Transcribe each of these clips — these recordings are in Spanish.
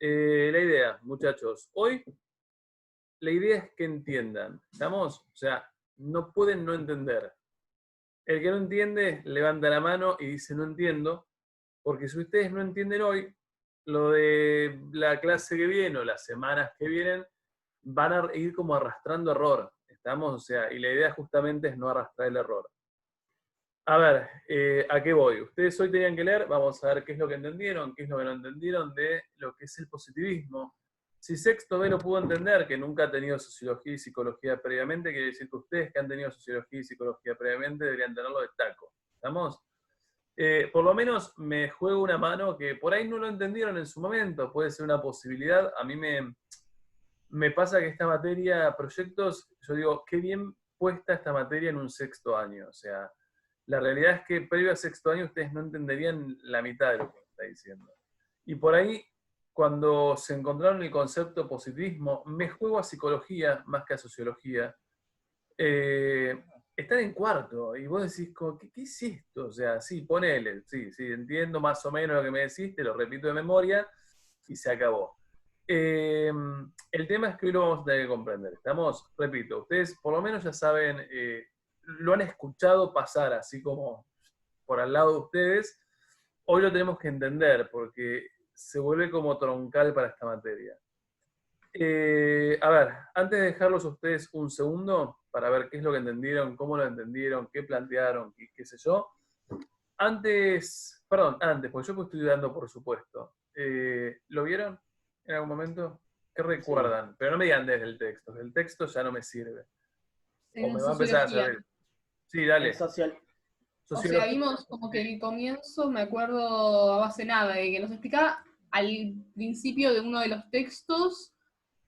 La idea, muchachos, hoy la idea es que entiendan, ¿estamos? O sea, no pueden no entender. El que no entiende, levanta la mano y dice no entiendo, porque si ustedes no entienden hoy, lo de la clase que viene o las semanas que vienen, van a ir como arrastrando error, ¿estamos? O sea, y la idea justamente es no arrastrar el error. A ver, ¿a qué voy? Ustedes hoy tenían que leer, vamos a ver qué es lo que entendieron, qué es lo que no entendieron de lo que es el positivismo. Si sexto B lo pudo entender, que nunca ha tenido sociología y psicología previamente, quiere decir que ustedes que han tenido sociología y psicología previamente deberían tenerlo de taco. ¿Estamos? Por lo menos me juego una mano que por ahí no lo entendieron en su momento, puede ser una posibilidad. A mí me pasa que esta materia, proyectos, yo digo, qué bien puesta esta materia en un sexto año. O sea, la realidad es que previo a sexto año ustedes no entenderían la mitad de lo que me está diciendo. Y por ahí, cuando se encontraron el concepto positivismo, me juego a psicología más que a sociología. Están en cuarto, y vos decís, ¿qué es esto? O sea, sí, ponele, sí, entiendo más o menos lo que me decís, te lo repito de memoria, y se acabó. El tema es que hoy lo vamos a tener que comprender. Estamos, repito, ustedes por lo menos ya saben, lo han escuchado pasar así como por al lado de ustedes. Hoy lo tenemos que entender porque se vuelve como troncal para esta materia. A ver, antes de dejarlos a ustedes un segundo para ver qué es lo que entendieron, cómo lo entendieron, qué plantearon, qué sé yo. Antes, porque yo estoy dando por supuesto. ¿Lo vieron en algún momento? ¿Qué recuerdan? Sí. Pero no me digan desde el texto ya no me sirve. O me va a empezar a servir. Sí, dale. O sea, vimos como que el comienzo, me acuerdo a base nada, de que nos explicaba al principio de uno de los textos,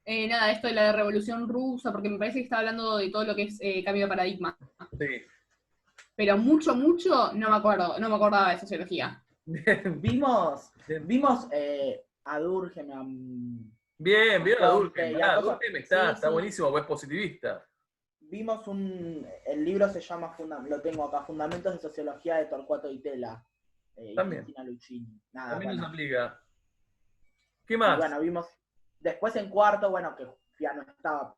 nada, esto de la Revolución Rusa, porque me parece que estaba hablando de todo lo que es cambio de paradigma. Sí. Pero mucho, no me acuerdo, no me acordaba de sociología. Vimos a Durkheim. Bien, vieron a Durkheim. Durkheim está buenísimo, pues es positivista. Vimos el libro se llama, lo tengo acá, Fundamentos de Sociología de Torcuato Di Tella. También. Nada, también nos aplica. ¿Qué más? Y bueno, vimos, después en cuarto, bueno, que ya no estaba,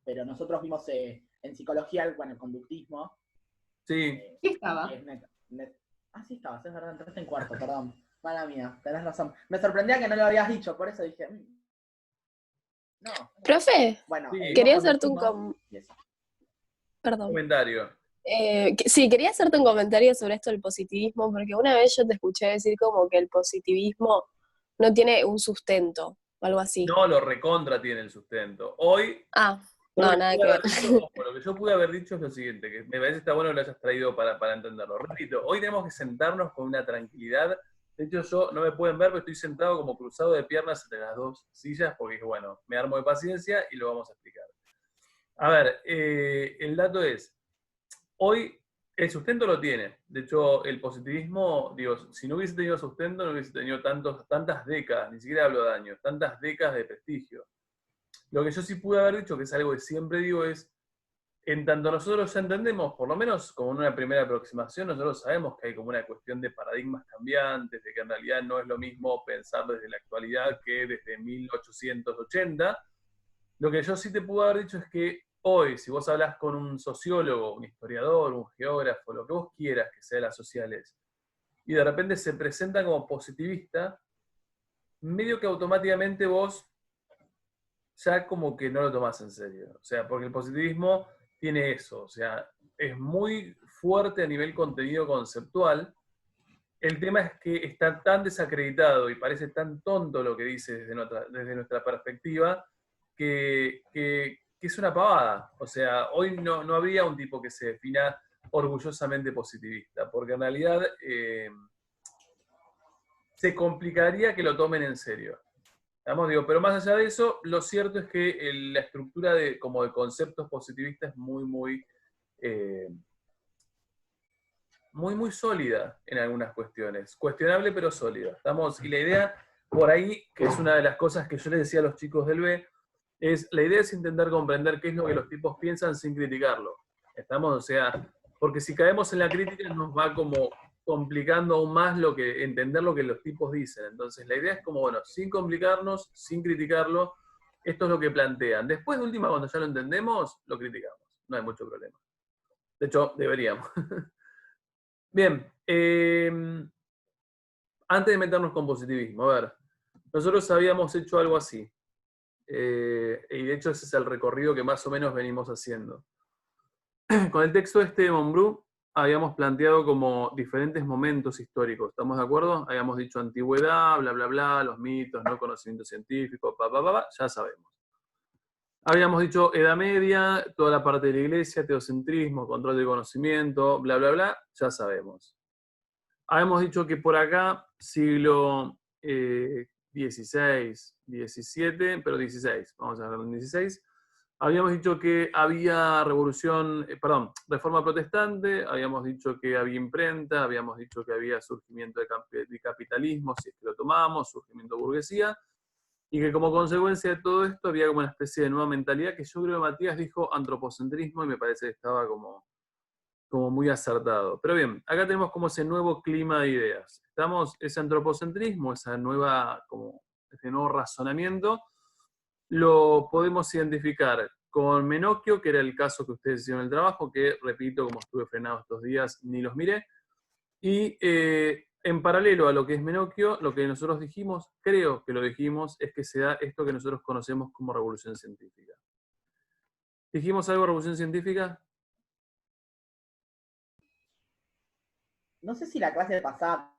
pero nosotros vimos en psicología, el conductismo. Sí. ¿Qué estaba? Sí estaba, es verdad, entraste en cuarto, perdón. Mala mía, tenés razón. Me sorprendía que no lo habías dicho, por eso dije... No. Profe, bueno, quería hacerte un comentario. Sí, quería hacerte un comentario sobre esto del positivismo, porque una vez yo te escuché decir como que el positivismo no tiene un sustento, o algo así. No, lo recontra tiene el sustento. Hoy... no, nada que ver. Lo que yo pude haber dicho es lo siguiente, que me parece que está bueno que lo hayas traído para entenderlo. Repito, hoy tenemos que sentarnos con una tranquilidad. De hecho, yo no me pueden ver, pero estoy sentado como cruzado de piernas entre las dos sillas, porque bueno, me armo de paciencia y lo vamos a explicar. A ver, el dato es, hoy el sustento lo tiene. De hecho, el positivismo, digo, si no hubiese tenido sustento, no hubiese tenido tantas décadas, ni siquiera hablo de años, tantas décadas de prestigio. Lo que yo sí pude haber dicho, que es algo que siempre digo, es, en tanto nosotros ya entendemos, por lo menos como en una primera aproximación, nosotros sabemos que hay como una cuestión de paradigmas cambiantes, de que en realidad no es lo mismo pensar desde la actualidad que desde 1880. Lo que yo sí te pude haber dicho es que hoy, si vos hablas con un sociólogo, un historiador, un geógrafo, lo que vos quieras que sea de las sociales, y de repente se presenta como positivista, medio que automáticamente vos ya como que no lo tomás en serio. O sea, porque el positivismo tiene eso, o sea, es muy fuerte a nivel contenido conceptual. El tema es que está tan desacreditado y parece tan tonto lo que dice desde nuestra perspectiva, que es una pavada. O sea, hoy no habría un tipo que se defina orgullosamente positivista, porque en realidad se complicaría que lo tomen en serio. Pero más allá de eso, lo cierto es que la estructura de conceptos positivistas es muy sólida en algunas cuestiones. Cuestionable, pero sólida. Y la idea, por ahí, que es una de las cosas que yo les decía a los chicos del B, la idea es intentar comprender qué es lo que los tipos piensan sin criticarlo. O sea, porque si caemos en la crítica nos va como complicando aún más entender lo que los tipos dicen. Entonces, la idea es como, bueno, sin complicarnos, sin criticarlo, esto es lo que plantean. Después, de última, cuando ya lo entendemos, lo criticamos. No hay mucho problema. De hecho, deberíamos. Bien. Antes de meternos con positivismo, a ver, nosotros habíamos hecho algo así. Y de hecho ese es el recorrido que más o menos venimos haciendo. Con el texto de Monbrú habíamos planteado como diferentes momentos históricos, ¿estamos de acuerdo? Habíamos dicho antigüedad, bla, bla, bla, los mitos, ¿no? Conocimiento científico, ya sabemos. Habíamos dicho Edad Media, toda la parte de la iglesia, teocentrismo, control del conocimiento, bla, bla, bla, ya sabemos. Habíamos dicho que por acá, siglo XVI, XVII, pero XVI, vamos a ver en XVI, habíamos dicho que había reforma protestante, habíamos dicho que había imprenta, habíamos dicho que había surgimiento de capitalismo, si es que lo tomamos, surgimiento de burguesía, y que como consecuencia de todo esto había como una especie de nueva mentalidad que yo creo que Matías dijo antropocentrismo y me parece que estaba como muy acertado. Pero bien, acá tenemos como ese nuevo clima de ideas. Ese antropocentrismo, ese nuevo razonamiento, lo podemos identificar con Menocchio, que era el caso que ustedes hicieron en el trabajo, que repito, como estuve frenado estos días, ni los miré. Y en paralelo a lo que es Menocchio, lo que nosotros dijimos, creo que lo dijimos, es que se da esto que nosotros conocemos como revolución científica. ¿Dijimos algo de revolución científica? No sé si la clase pasada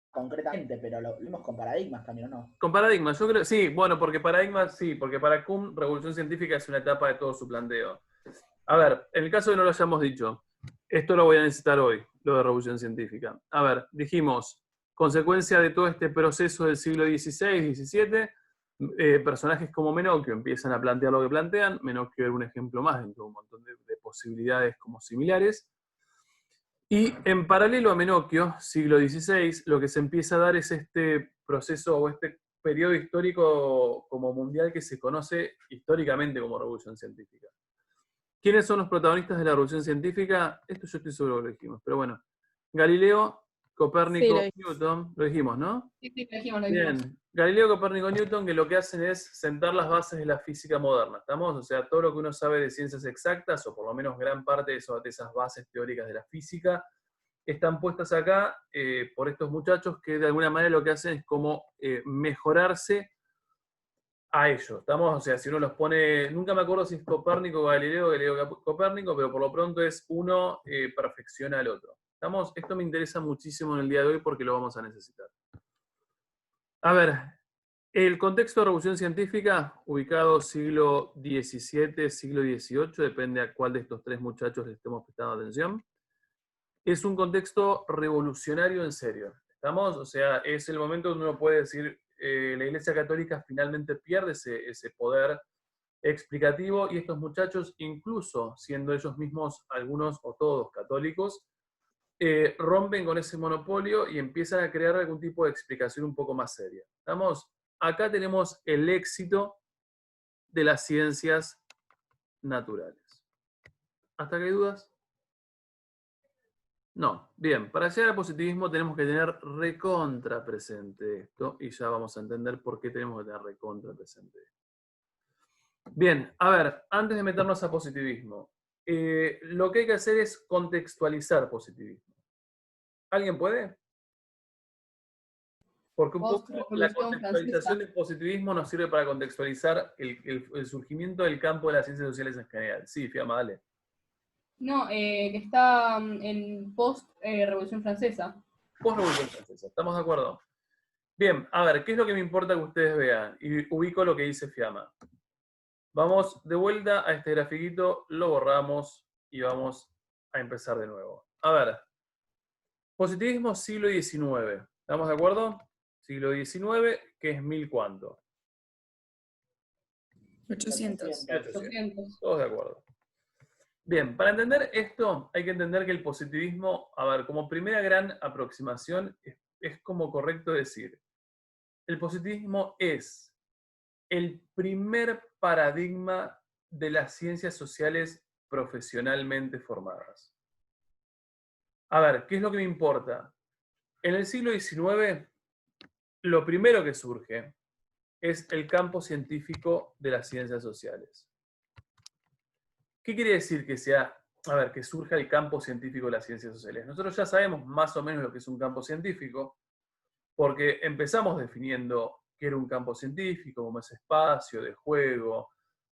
concretamente, pero lo vimos con paradigmas también, ¿o no? Con paradigmas, yo creo, sí, bueno, porque paradigmas, sí, porque para Kuhn, revolución científica es una etapa de todo su planteo. A ver, en el caso de que no lo hayamos dicho, esto lo voy a necesitar hoy, lo de revolución científica. A ver, dijimos, consecuencia de todo este proceso del siglo XVI, XVII, personajes como Menocchio empiezan a plantear lo que plantean. Menocchio era un ejemplo más dentro de un montón de posibilidades como similares. Y en paralelo a Menocchio, siglo XVI, lo que se empieza a dar es este proceso o este periodo histórico como mundial que se conoce históricamente como revolución científica. ¿Quiénes son los protagonistas de la revolución científica? Esto yo estoy seguro que lo dijimos, pero bueno. Galileo, Copérnico, Sí, Newton, lo dijimos, ¿no? Sí, lo dijimos. Bien. Galileo, Copérnico, Newton, que lo que hacen es sentar las bases de la física moderna, ¿estamos? O sea, todo lo que uno sabe de ciencias exactas, o por lo menos gran parte de esas bases teóricas de la física, están puestas acá por estos muchachos que de alguna manera lo que hacen es como mejorarse a ellos, ¿estamos? O sea, si uno los pone, nunca me acuerdo si es Copérnico o Galileo, Copérnico, pero por lo pronto es uno perfecciona al otro. ¿Estamos? Esto me interesa muchísimo en el día de hoy porque lo vamos a necesitar. A ver, el contexto de revolución científica, ubicado siglo XVII, siglo XVIII, depende a cuál de estos tres muchachos le estemos prestando atención, es un contexto revolucionario en serio. ¿Estamos? O sea, es el momento donde uno puede decir, la Iglesia Católica finalmente pierde ese poder explicativo y estos muchachos, incluso siendo ellos mismos algunos o todos católicos, rompen con ese monopolio y empiezan a crear algún tipo de explicación un poco más seria. ¿Estamos? Acá tenemos el éxito de las ciencias naturales. ¿Hasta que hay dudas? No. Bien, para llegar al positivismo tenemos que tener recontra presente esto y ya vamos a entender por qué tenemos que tener recontra presente esto. Bien, a ver, antes de meternos a positivismo, lo que hay que hacer es contextualizar positivismo. ¿Alguien puede? Porque un poco la contextualización del positivismo nos sirve para contextualizar el surgimiento del campo de las ciencias sociales en general. Sí, Fiamma, dale. No, que está en post-Revolución Francesa. Post-Revolución Francesa, ¿estamos de acuerdo? Bien, a ver, ¿qué es lo que me importa que ustedes vean? Y ubico lo que dice Fiamma. Vamos de vuelta a este grafiquito, lo borramos y vamos a empezar de nuevo. A ver, positivismo siglo XIX, ¿estamos de acuerdo? Siglo XIX, que es 1000 ¿cuánto? 800. 800. Todos de acuerdo. Bien, para entender esto hay que entender que el positivismo, a ver, como primera gran aproximación, es como correcto decir, el positivismo es el primer paradigma de las ciencias sociales profesionalmente formadas. A ver, ¿qué es lo que me importa? En el siglo XIX, lo primero que surge es el campo científico de las ciencias sociales. ¿Qué quiere decir que que surja el campo científico de las ciencias sociales? Nosotros ya sabemos más o menos lo que es un campo científico, porque empezamos definiendo qué era un campo científico, como ese espacio de juego,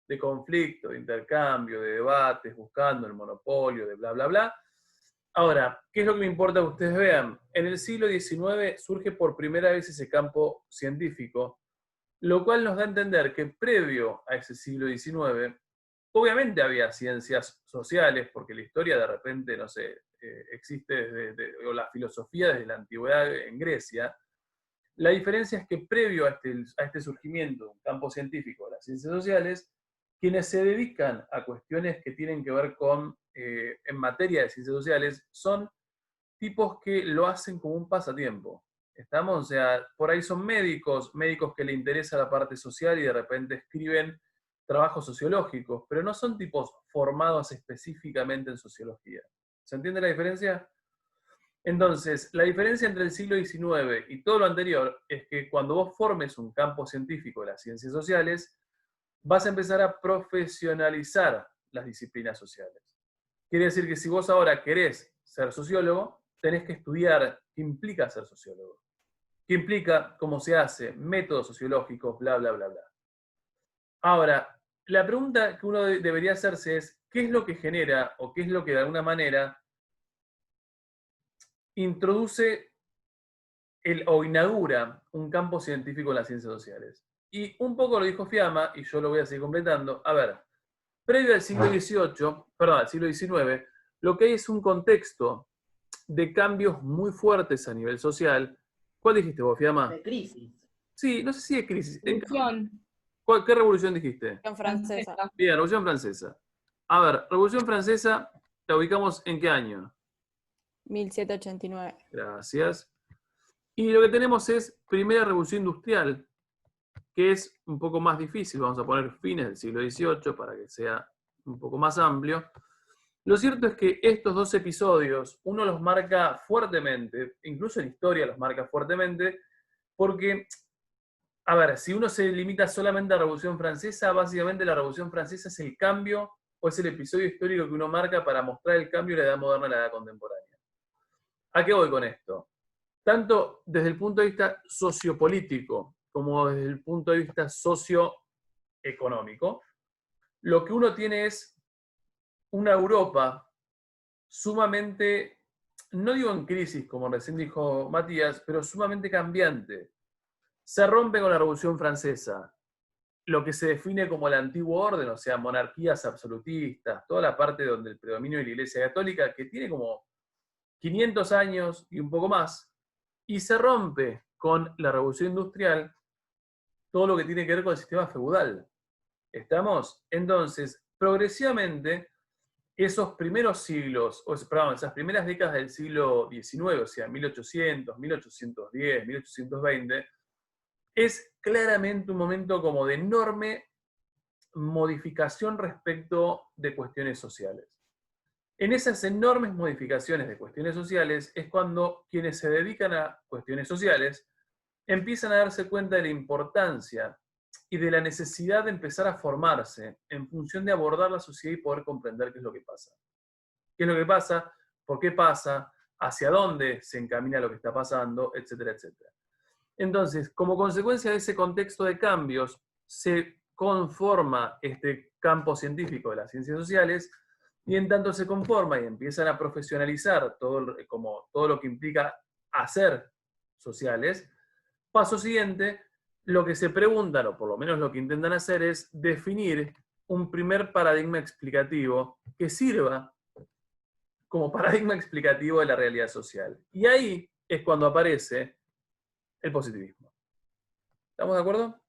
de conflicto, de intercambio, de debates, buscando el monopolio, de bla, bla, bla. Ahora, ¿qué es lo que me importa que ustedes vean? En el siglo XIX surge por primera vez ese campo científico, lo cual nos da a entender que previo a ese siglo XIX, obviamente había ciencias sociales, porque la historia de repente, no sé, existe o la filosofía desde la antigüedad en Grecia. La diferencia es que previo a este surgimiento de un campo científico de las ciencias sociales, quienes se dedican a cuestiones que tienen que ver con, en materia de ciencias sociales, son tipos que lo hacen como un pasatiempo. ¿Estamos? O sea, por ahí son médicos que le interesa la parte social y de repente escriben trabajos sociológicos, pero no son tipos formados específicamente en sociología. ¿Se entiende la diferencia? Entonces, la diferencia entre el siglo XIX y todo lo anterior es que cuando vos formes un campo científico de las ciencias sociales, vas a empezar a profesionalizar las disciplinas sociales. Quiere decir que si vos ahora querés ser sociólogo, tenés que estudiar qué implica ser sociólogo, qué implica cómo se hace, métodos sociológicos, bla, bla, bla, bla. Ahora, la pregunta que uno debería hacerse es, ¿qué es lo que genera o qué es lo que de alguna manera introduce o inaugura un campo científico en las ciencias sociales? Y un poco lo dijo Fiamma, y yo lo voy a seguir completando. A ver, previo al siglo al siglo XIX, lo que hay es un contexto de cambios muy fuertes a nivel social. ¿Cuál dijiste vos, Fiamma? De crisis. Sí, no sé si de crisis. Revolución. ¿Qué revolución dijiste? Francesa. Bien, Revolución Francesa. A ver, Revolución Francesa, ¿la ubicamos en qué año? 1789. Gracias. Y lo que tenemos es Primera Revolución Industrial, que es un poco más difícil. Vamos a poner fines del siglo XVIII para que sea un poco más amplio. Lo cierto es que estos dos episodios, uno los marca fuertemente, incluso en historia los marca fuertemente, porque, a ver, si uno se limita solamente a la Revolución Francesa, básicamente la Revolución Francesa es el cambio o es el episodio histórico que uno marca para mostrar el cambio de la edad moderna a la edad contemporánea. ¿A qué voy con esto? Tanto desde el punto de vista sociopolítico como desde el punto de vista socioeconómico, lo que uno tiene es una Europa sumamente, no digo en crisis, como recién dijo Matías, pero sumamente cambiante. Se rompe con la Revolución Francesa lo que se define como el antiguo orden, o sea, monarquías absolutistas, toda la parte donde el predominio de la Iglesia Católica, que tiene como 500 años y un poco más, y se rompe con la Revolución Industrial todo lo que tiene que ver con el sistema feudal. ¿Estamos? Entonces, progresivamente, esos primeros siglos, esas primeras décadas del siglo XIX, o sea, 1800, 1810, 1820, es claramente un momento como de enorme modificación respecto de cuestiones sociales. En esas enormes modificaciones de cuestiones sociales es cuando quienes se dedican a cuestiones sociales empiezan a darse cuenta de la importancia y de la necesidad de empezar a formarse en función de abordar la sociedad y poder comprender qué es lo que pasa. ¿Qué es lo que pasa? ¿Por qué pasa? ¿Hacia dónde se encamina lo que está pasando? Etcétera, etcétera. Entonces, como consecuencia de ese contexto de cambios, se conforma este campo científico de las ciencias sociales, y en tanto se conforma y empiezan a profesionalizar todo lo que implica hacer sociales. Paso siguiente, lo que se preguntan, o por lo menos lo que intentan hacer, es definir un primer paradigma explicativo que sirva como paradigma explicativo de la realidad social. Y ahí es cuando aparece el positivismo. ¿Estamos de acuerdo?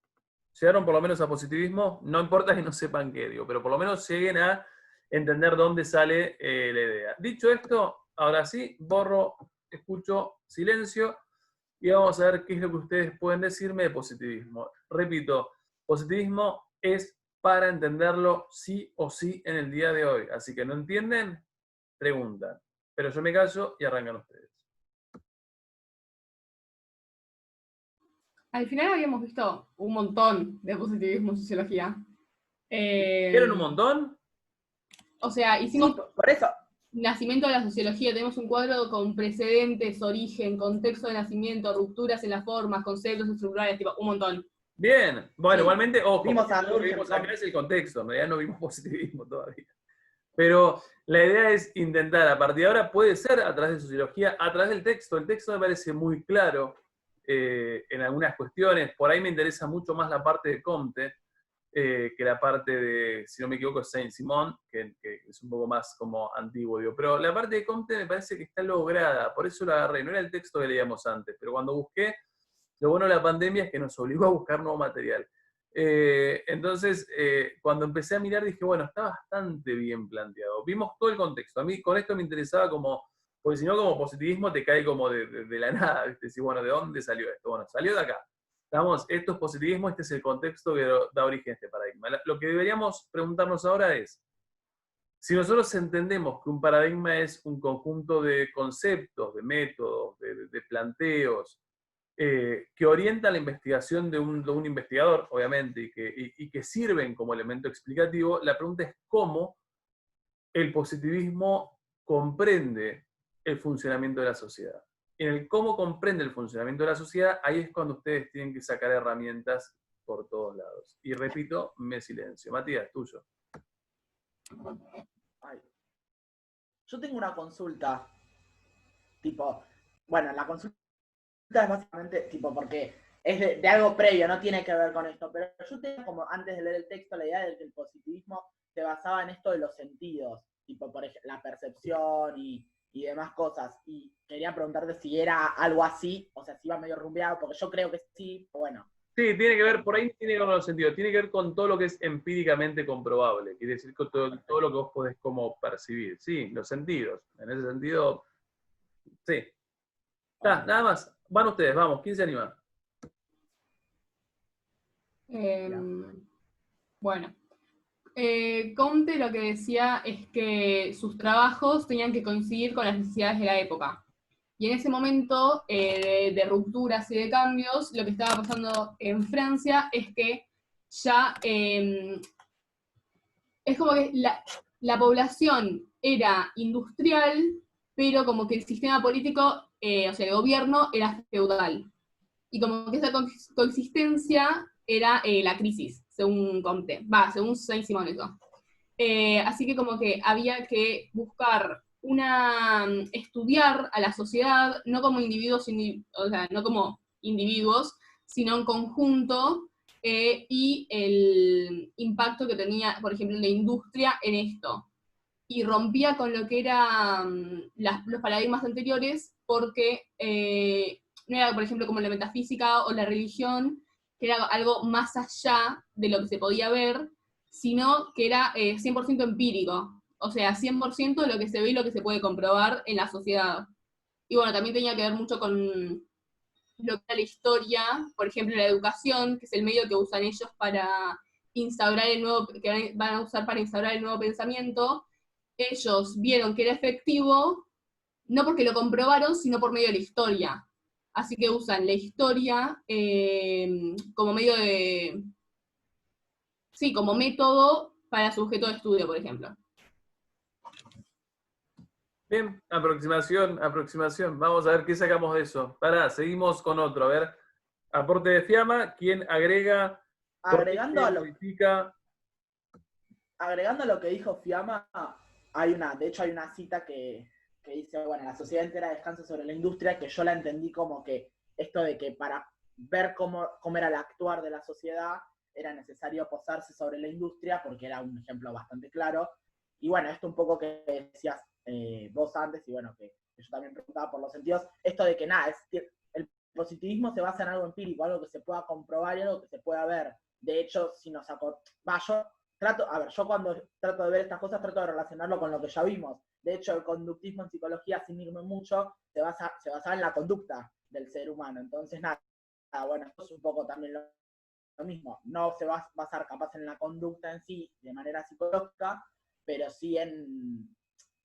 ¿Llegaron por lo menos a positivismo? No importa que no sepan qué digo, pero por lo menos lleguen a entender dónde sale la idea. Dicho esto, ahora sí, borro, escucho, silencio, y vamos a ver qué es lo que ustedes pueden decirme de positivismo. Repito, positivismo es para entenderlo sí o sí en el día de hoy. Así que no entienden, preguntan. pero yo me callo y arrancan ustedes. Al final habíamos visto un montón de positivismo en sociología. ¿Vieron un montón? O sea, hicimos Sí, por eso. nacimiento de la sociología, tenemos un cuadro con precedentes, origen, contexto de nacimiento, rupturas en las formas, conceptos estructurales, tipo, un montón. Bien. Bueno, Sí. igualmente, ojo, Vimos a lo que Durkheim vimos con- acá es el contexto, en realidad no vimos positivismo todavía. Pero la idea es intentar, a partir de ahora, puede ser a través de sociología, a través del texto. El texto me parece muy claro en algunas cuestiones. Por ahí me interesa mucho más la parte de Comte que la parte de, si no me equivoco, Saint-Simon, que es un poco más como antiguo, digo. Pero la parte de Comte me parece que está lograda, por eso la agarré. No era el texto que leíamos antes, pero cuando busqué, lo bueno de la pandemia es que nos obligó a buscar nuevo material. Entonces, cuando empecé a mirar, dije, bueno, está bastante bien planteado. Vimos todo el contexto. A mí con esto me interesaba como, porque si no, como positivismo te cae como de la nada, ¿viste? Decís, bueno, ¿de dónde salió esto? Bueno, salió de acá. Estamos, esto es positivismo, este es el contexto que da origen a este paradigma. Lo que deberíamos preguntarnos ahora es, si nosotros entendemos que un paradigma es un conjunto de conceptos, de métodos, de planteos, que orientan la investigación de un investigador, obviamente, y que sirven como elemento explicativo, la pregunta es cómo el positivismo comprende el funcionamiento de la sociedad. En el cómo comprende el funcionamiento de la sociedad, ahí es cuando ustedes tienen que sacar herramientas por todos lados. Y repito, me silencio. Matías, tuyo. Ay. Yo tengo una consulta, tipo, bueno, la consulta es básicamente, tipo, porque es de algo previo, no tiene que ver con esto, pero yo tengo como, antes de leer el texto, la idea de que el positivismo se basaba en esto de los sentidos, tipo, por ejemplo, la percepción y demás cosas, y quería preguntarte si era algo así, o sea, si iba medio rumbeado, porque yo creo que sí, bueno. Sí, tiene que ver, por ahí tiene que ver con los sentidos, tiene que ver con todo lo que es empíricamente comprobable, quiere decir con todo lo que vos podés como percibir, sí, los sentidos, en ese sentido, sí. Nada más, van ustedes, vamos, ¿quién se anima? Bueno, Comte lo que decía es que sus trabajos tenían que coincidir con las necesidades de la época. Y en ese momento de rupturas y de cambios, lo que estaba pasando en Francia es que ya es como que la población era industrial, pero como que el sistema político, o sea, el gobierno era feudal. Y como que esa coexistencia era la crisis, según Comte, según Saint-Simon eso. Así que como que había que buscar estudiar a la sociedad, no como individuos, o sea, no como individuos, sino en conjunto, y el impacto que tenía, por ejemplo, la industria en esto. Y rompía con lo que eran los paradigmas anteriores, porque no era, por ejemplo, como la metafísica o la religión, que era algo más allá de lo que se podía ver, sino que era 100% empírico. O sea, 100% lo que se ve y lo que se puede comprobar en la sociedad. Y bueno, también tenía que ver mucho con lo que era la historia, por ejemplo, la educación, que es el medio que usan ellos para instaurar el nuevo, que van a usar para instaurar el nuevo pensamiento. Ellos vieron que era efectivo, no porque lo comprobaron, sino por medio de la historia. Así que usan la historia como medio de, sí, como método para su objeto de estudio, por ejemplo. Bien, aproximación. Vamos a ver qué sacamos de eso. Pará, seguimos con otro. A ver, aporte de Fiamma, ¿quién agrega? Agregando a lo modifica? Agregando a lo que dijo Fiamma, de hecho hay una cita que dice, bueno, la sociedad entera descansa sobre la industria, que yo la entendí como que esto de que para ver cómo era el actuar de la sociedad era necesario posarse sobre la industria, porque era un ejemplo bastante claro. Y bueno, esto un poco que decías vos antes, y bueno, que yo también preguntaba por los sentidos, esto de que nada, el positivismo se basa en algo empírico, algo que se pueda comprobar y algo que se pueda ver. De hecho, si nos yo cuando trato de ver estas cosas trato de relacionarlo con lo que ya vimos. De hecho, el conductismo en psicología, sin irme mucho, se basa en la conducta del ser humano. Entonces, nada, bueno, esto es un poco también lo mismo. No se va a basar capaz en la conducta en sí de manera psicológica, pero sí en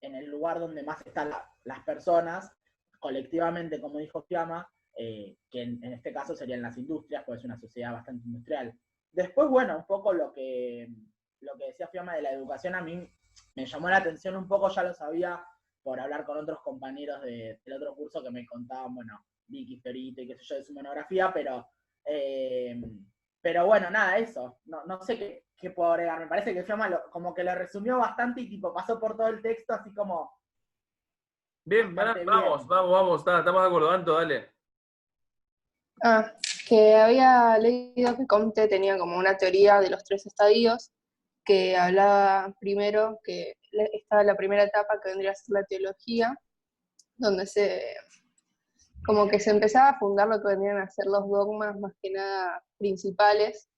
en el lugar donde más están las personas, colectivamente, como dijo Fiamma, que en este caso serían las industrias, pues es una sociedad bastante industrial. Después, bueno, un poco lo que decía Fiamma de la educación, a mí me llamó la atención un poco, ya lo sabía por hablar con otros compañeros del otro curso que me contaban, bueno, Vicky, Fiorito y qué sé yo, de su monografía, pero bueno, nada, eso. No sé qué puedo agregar. Me parece que Fiamma como que lo resumió bastante y tipo pasó por todo el texto así como... Bien, vamos, estamos de acuerdo, Anto, dale. Que había leído que Comte tenía como una teoría de los 3 estadios, que hablaba primero que estaba la primera etapa que vendría a ser la teología, donde como que se empezaba a fundar lo que vendrían a ser los dogmas más que nada principales,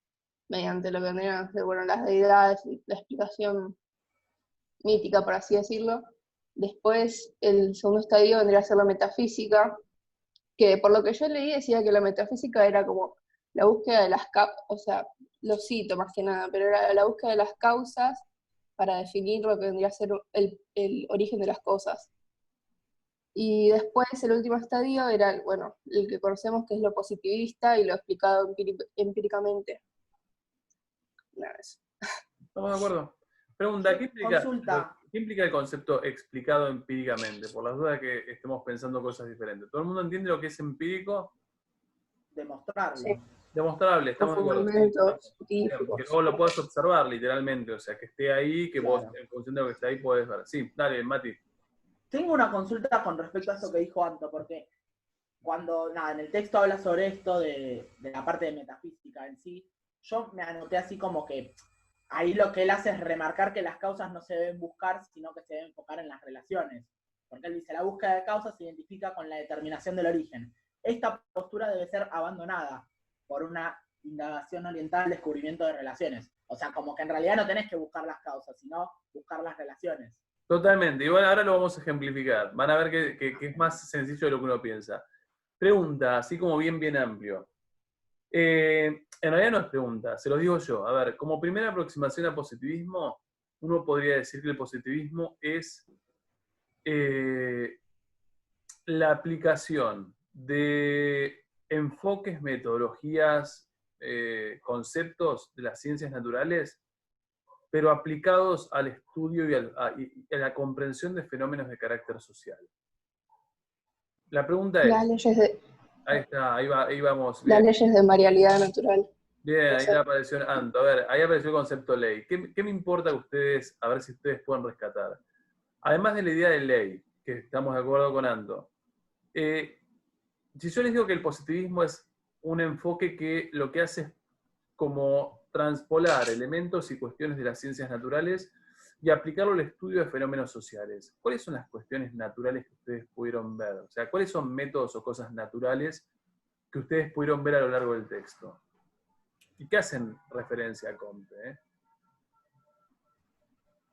mediante lo que vendrían a ser, bueno, las deidades y la explicación mítica, por así decirlo. Después, el segundo estadio vendría a ser la metafísica, que por lo que yo leí decía que la metafísica era como la búsqueda de las causas, o sea, lo cito más que nada, pero era la búsqueda de las causas para definir lo que vendría a ser el origen de las cosas. Y después el último estadio era, bueno, el que conocemos, que es lo positivista y lo explicado empíricamente. Nada, eso. Estamos de acuerdo. Pregunta, ¿qué implica el concepto explicado empíricamente? Por las dudas que estemos pensando cosas diferentes. ¿Todo el mundo entiende lo que es empírico? Demostrarlo. Sí. Demostrable, estamos de acuerdo. Que vos lo puedas observar, literalmente. O sea, que esté ahí, que claro, vos, en función de lo que está ahí, podés ver. Sí, dale, Mati. Tengo una consulta con respecto a eso que dijo Anto, porque cuando, en el texto habla sobre esto de la parte de metafísica en sí, yo me anoté así como que ahí lo que él hace es remarcar que las causas no se deben buscar, sino que se deben enfocar en las relaciones. Porque él dice, la búsqueda de causas se identifica con la determinación del origen. Esta postura debe ser abandonada por una indagación oriental al descubrimiento de relaciones. O sea, como que en realidad no tenés que buscar las causas, sino buscar las relaciones. Totalmente. Igual ahora lo vamos a ejemplificar. Van a ver que es más sencillo de lo que uno piensa. Pregunta, así como bien amplio. En realidad no es pregunta, se lo digo yo. A ver, como primera aproximación al positivismo, uno podría decir que el positivismo es la aplicación de enfoques, metodologías, conceptos de las ciencias naturales, pero aplicados al estudio y a la comprensión de fenómenos de carácter social. La pregunta es... Ahí está, ahí vamos. Bien. Las leyes de variabilidad natural. Bien, ahí apareció Anto. A ver, ahí apareció el concepto de ley. ¿Qué me importa que ustedes, a ver si ustedes pueden rescatar? Además de la idea de ley, que estamos de acuerdo con Anto, si yo les digo que el positivismo es un enfoque que lo que hace es como transpolar elementos y cuestiones de las ciencias naturales y aplicarlo al estudio de fenómenos sociales. ¿Cuáles son las cuestiones naturales que ustedes pudieron ver? O sea, ¿cuáles son métodos o cosas naturales que ustedes pudieron ver a lo largo del texto? ¿Y qué hacen referencia a Comte?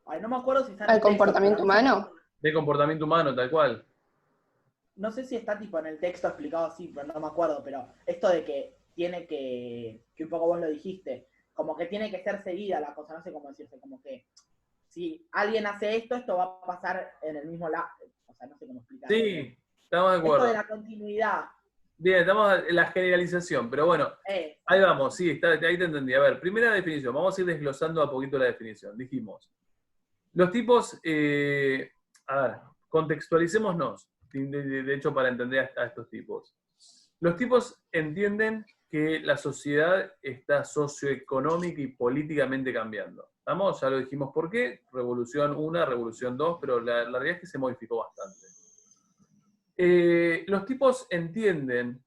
Ay, no me acuerdo si está en el comportamiento humano. De comportamiento humano, tal cual. No sé si está tipo en el texto explicado así, pero no me acuerdo, pero esto de que tiene que un poco vos lo dijiste, como que tiene que ser seguida la cosa, no sé cómo decirse, como que si alguien hace esto va a pasar en el mismo lado, o sea, no sé cómo explicarlo. Sí, estamos de acuerdo. Esto de la continuidad. Bien, estamos en la generalización, pero bueno, ahí vamos, sí, ahí te entendí. A ver, primera definición, vamos a ir desglosando a poquito la definición. Dijimos, los tipos, a ver, contextualicémonos, de hecho, para entender a estos tipos. Los tipos entienden que la sociedad está socioeconómica y políticamente cambiando. ¿Estamos? Ya lo dijimos por qué. Revolución 1, Revolución 2, pero la realidad es que se modificó bastante. Los tipos entienden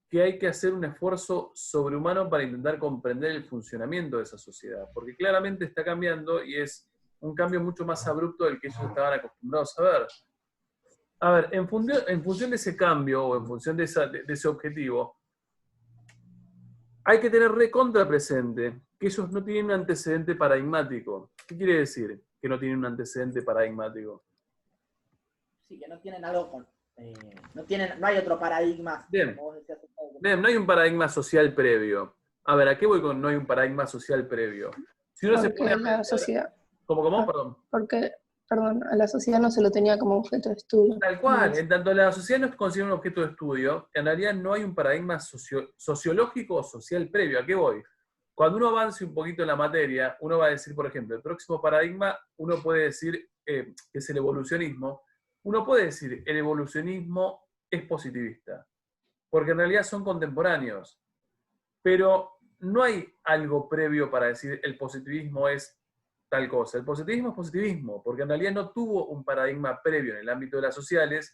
que hay que hacer un esfuerzo sobrehumano para intentar comprender el funcionamiento de esa sociedad, porque claramente está cambiando y es un cambio mucho más abrupto del que ellos estaban acostumbrados a ver. A ver, en función de ese cambio o en función de ese objetivo, hay que tener recontra presente que ellos no tienen un antecedente paradigmático. ¿Qué quiere decir que no tienen un antecedente paradigmático? Sí, que no tienen algo con... no hay otro paradigma. Bien. Como vos decías, Bien, no hay un paradigma social previo. A ver, ¿a qué voy con no hay un paradigma social previo? Si uno se pone a la sociedad. ¿Cómo? Perdón. Porque perdón, a la sociedad no se lo tenía como objeto de estudio. Tal cual, en tanto la sociedad no es considerada un objeto de estudio, en realidad no hay un paradigma sociológico o social previo. ¿A qué voy? Cuando uno avance un poquito en la materia, uno va a decir, por ejemplo, el próximo paradigma, uno puede decir que es el evolucionismo. Uno puede decir, el evolucionismo es positivista, porque en realidad son contemporáneos. Pero no hay algo previo para decir el positivismo es tal cosa. El positivismo es positivismo, porque en realidad no tuvo un paradigma previo en el ámbito de las sociales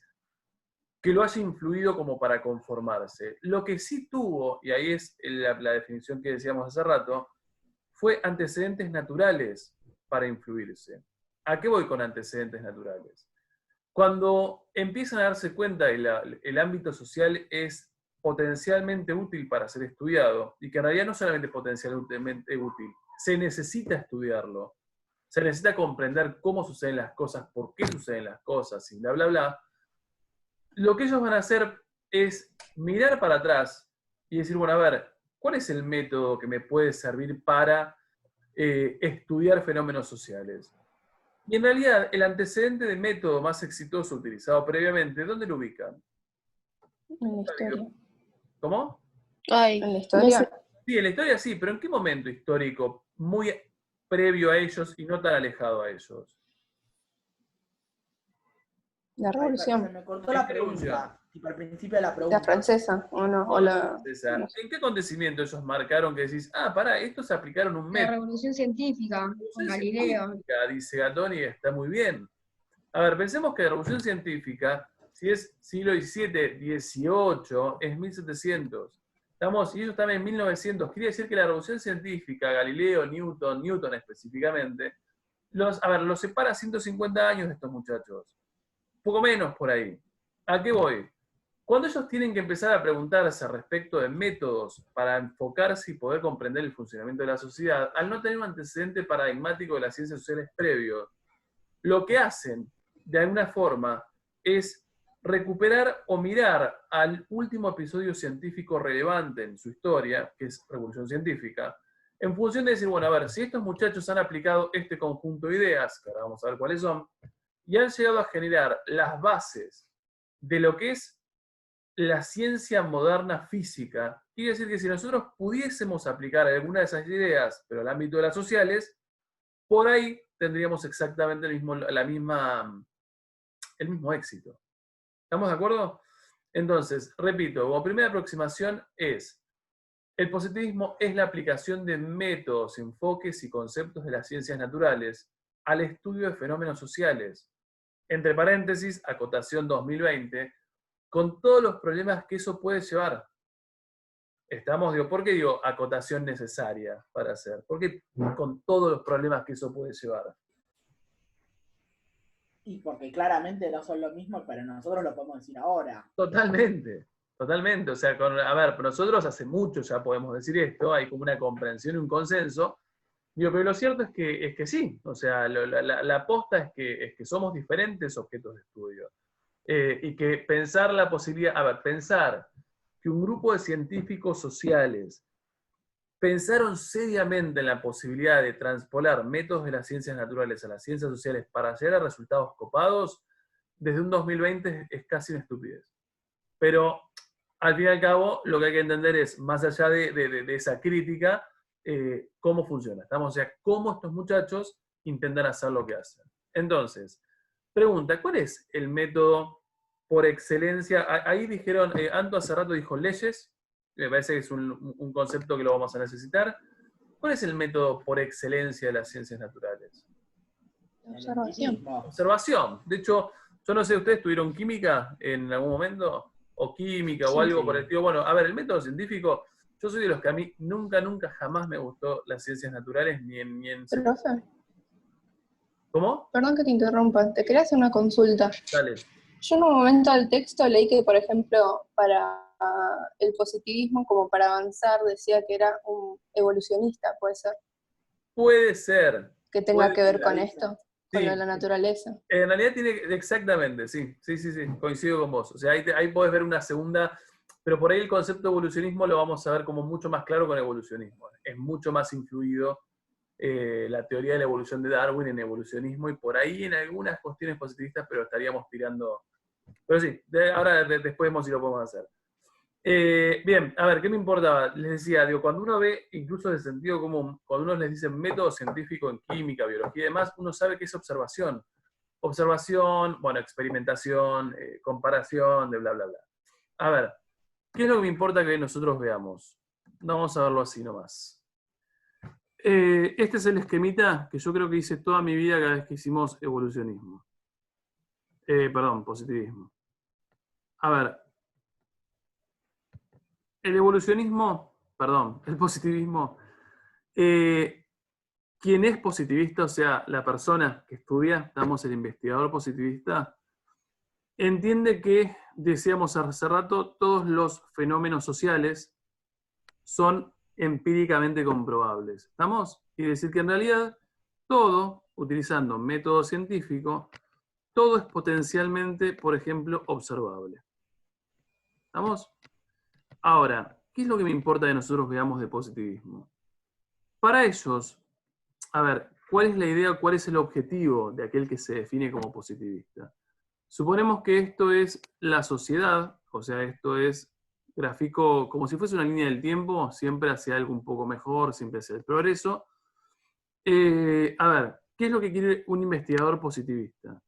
que lo haya influido como para conformarse. Lo que sí tuvo, y ahí es la definición que decíamos hace rato, fue antecedentes naturales para influirse. ¿A qué voy con antecedentes naturales? Cuando empiezan a darse cuenta que el ámbito social es potencialmente útil para ser estudiado, y que en realidad no solamente potencialmente útil, se necesita estudiarlo, se necesita comprender cómo suceden las cosas, por qué suceden las cosas, y bla, bla, bla, lo que ellos van a hacer es mirar para atrás y decir, bueno, a ver, ¿cuál es el método que me puede servir para estudiar fenómenos sociales? Y en realidad, el antecedente de método más exitoso utilizado previamente, ¿dónde lo ubican? En la historia. ¿Cómo? Ay, ¿En la historia? no sé. Sí, en la historia sí, pero ¿en qué momento histórico muy previo a ellos y no tan alejado a ellos? La Se revolución. me cortó la pregunta, tipo al principio de la pregunta. La francesa, ¿o no? O César, no sé. ¿en qué acontecimiento ellos marcaron que decís, pará, estos aplicaron un La método? revolución científica, con Galileo. Científica, dice Gatoni, está muy bien. A ver, pensemos que la revolución científica, si es siglo XVII, XVIII, es 1700. Estamos, y ellos están en 1900. Quiere decir que la revolución científica, Galileo, Newton específicamente, los separa 150 años de estos muchachos. Poco menos por ahí. ¿A qué voy? Cuando ellos tienen que empezar a preguntarse respecto de métodos para enfocarse y poder comprender el funcionamiento de la sociedad, al no tener un antecedente paradigmático de las ciencias sociales previos, lo que hacen, de alguna forma, es recuperar o mirar al último episodio científico relevante en su historia, que es Revolución Científica, en función de decir, bueno, a ver, si estos muchachos han aplicado este conjunto de ideas, que ahora vamos a ver cuáles son, y han llegado a generar las bases de lo que es la ciencia moderna física, quiere decir que si nosotros pudiésemos aplicar alguna de esas ideas, pero al ámbito de las sociales, por ahí tendríamos exactamente el mismo éxito. ¿Estamos de acuerdo? Entonces, repito, como primera aproximación es, el positivismo es la aplicación de métodos, enfoques y conceptos de las ciencias naturales al estudio de fenómenos sociales. Entre paréntesis, acotación 2020, con todos los problemas que eso puede llevar. ¿Por qué digo acotación necesaria para hacer? Porque con todos los problemas que eso puede llevar. Y porque claramente no son lo mismo, pero nosotros lo podemos decir ahora. Totalmente, totalmente. O sea, nosotros hace mucho ya podemos decir esto, hay como una comprensión y un consenso. Pero lo cierto es que sí. O sea, la aposta es que somos diferentes objetos de estudio. Y que pensar la posibilidad, pensar que un grupo de científicos sociales pensaron seriamente en la posibilidad de transpolar métodos de las ciencias naturales a las ciencias sociales para llegar a resultados copados, desde un 2020 es casi una estupidez. Pero, al fin y al cabo, lo que hay que entender es, más allá de esa crítica, cómo funciona. O sea, cómo estos muchachos intentan hacer lo que hacen. Entonces, pregunta, ¿cuál es el método por excelencia? Ahí dijeron, Anto hace rato dijo leyes, me parece que es un concepto que lo vamos a necesitar. ¿Cuál es el método por excelencia de las ciencias naturales? Observación. Observación. De hecho, yo no sé, ¿ustedes tuvieron química en algún momento? ¿O química o Sí, algo sí. por el estilo? Bueno, a ver, el método científico, yo soy de los que a mí nunca jamás me gustó las ciencias naturales, ni en... Profe, ¿Cómo? perdón que te interrumpa, te quería hacer una consulta. Dale. Yo en un momento del texto leí que, por ejemplo, para el positivismo, como para avanzar, decía que era un evolucionista, ¿puede ser? Puede ser. Que tenga Puede que ver ser, con ahí esto, Sí. con la naturaleza. En realidad tiene, exactamente, sí, coincido con vos. O sea, ahí podés ver una segunda, pero por ahí el concepto de evolucionismo lo vamos a ver como mucho más claro con evolucionismo. Es mucho más influido la teoría de la evolución de Darwin en evolucionismo, y por ahí en algunas cuestiones positivistas, pero estaríamos tirando... Pero sí, después vemos si lo podemos hacer. Bien, a ver, ¿qué me importaba? Les decía, digo, cuando uno ve, incluso de sentido común, cuando uno les dice método científico en química, biología y demás, uno sabe que es observación. Observación, bueno, experimentación, comparación, de bla, bla, bla. A ver, ¿qué es lo que me importa que nosotros veamos? Vamos a verlo así nomás. Este es el esquemita que yo creo que hice toda mi vida cada vez que hicimos evolucionismo. Perdón, positivismo. A ver, el evolucionismo, perdón, el positivismo, quien es positivista, o sea, la persona que estudia, estamos el investigador positivista, entiende que, decíamos hace rato, todos los fenómenos sociales son empíricamente comprobables. ¿Estamos? Quiere decir que en realidad todo, utilizando método científico, todo es potencialmente, por ejemplo, observable. ¿Estamos? Ahora, ¿qué es lo que me importa que nosotros veamos de positivismo? Para ellos, a ver, ¿cuál es la idea, cuál es el objetivo de aquel que se define como positivista? Suponemos que esto es la sociedad, o sea, esto es gráfico como si fuese una línea del tiempo, siempre hacia algo un poco mejor, siempre hacia el progreso. A ver, ¿qué es lo que quiere un investigador positivista?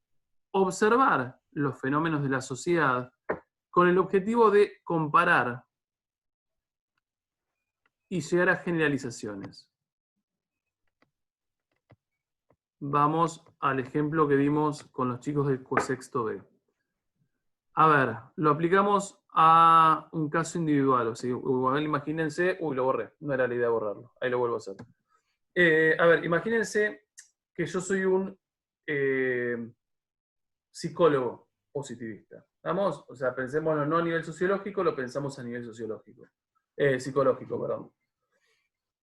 Observar los fenómenos de la sociedad con el objetivo de comparar y llegar a generalizaciones. Vamos al ejemplo que vimos con los chicos del sexto B. A ver, lo aplicamos a un caso individual. O sea, igual imagínense, uy, lo borré, no era la idea borrarlo, ahí lo vuelvo a hacer. A ver, imagínense que yo soy un psicólogo positivista. ¿Vamos? O sea, pensémoslo no a nivel sociológico, lo pensamos a nivel psicológico, perdón.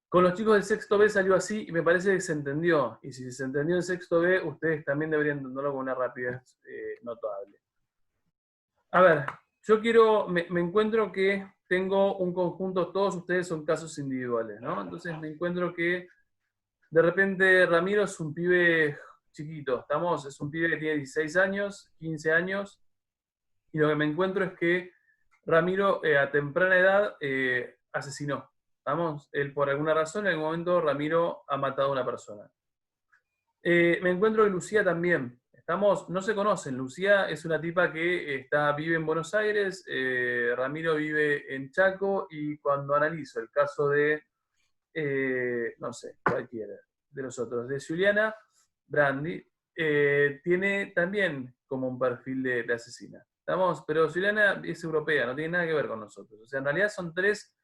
Con los chicos del sexto B salió así y me parece que se entendió. Y si se entendió en sexto B, ustedes también deberían entenderlo con una rapidez notable. A ver, yo me encuentro que tengo un conjunto, todos ustedes son casos individuales, ¿no? Entonces me encuentro que de repente Ramiro es un pibe chiquito, es un pibe que tiene 16 años, 15 años, y lo que me encuentro es que Ramiro a temprana edad asesinó. Él por alguna razón, en algún momento Ramiro ha matado a una persona. Me encuentro que Lucía también. No se conocen. Lucía es una tipa que vive en Buenos Aires, Ramiro vive en Chaco, y cuando analizo el caso de, no sé, cualquiera de los otros, de Juliana Brandi, tiene también como un perfil de asesina. Pero Juliana es europea, no tiene nada que ver con nosotros. O sea, en realidad son tres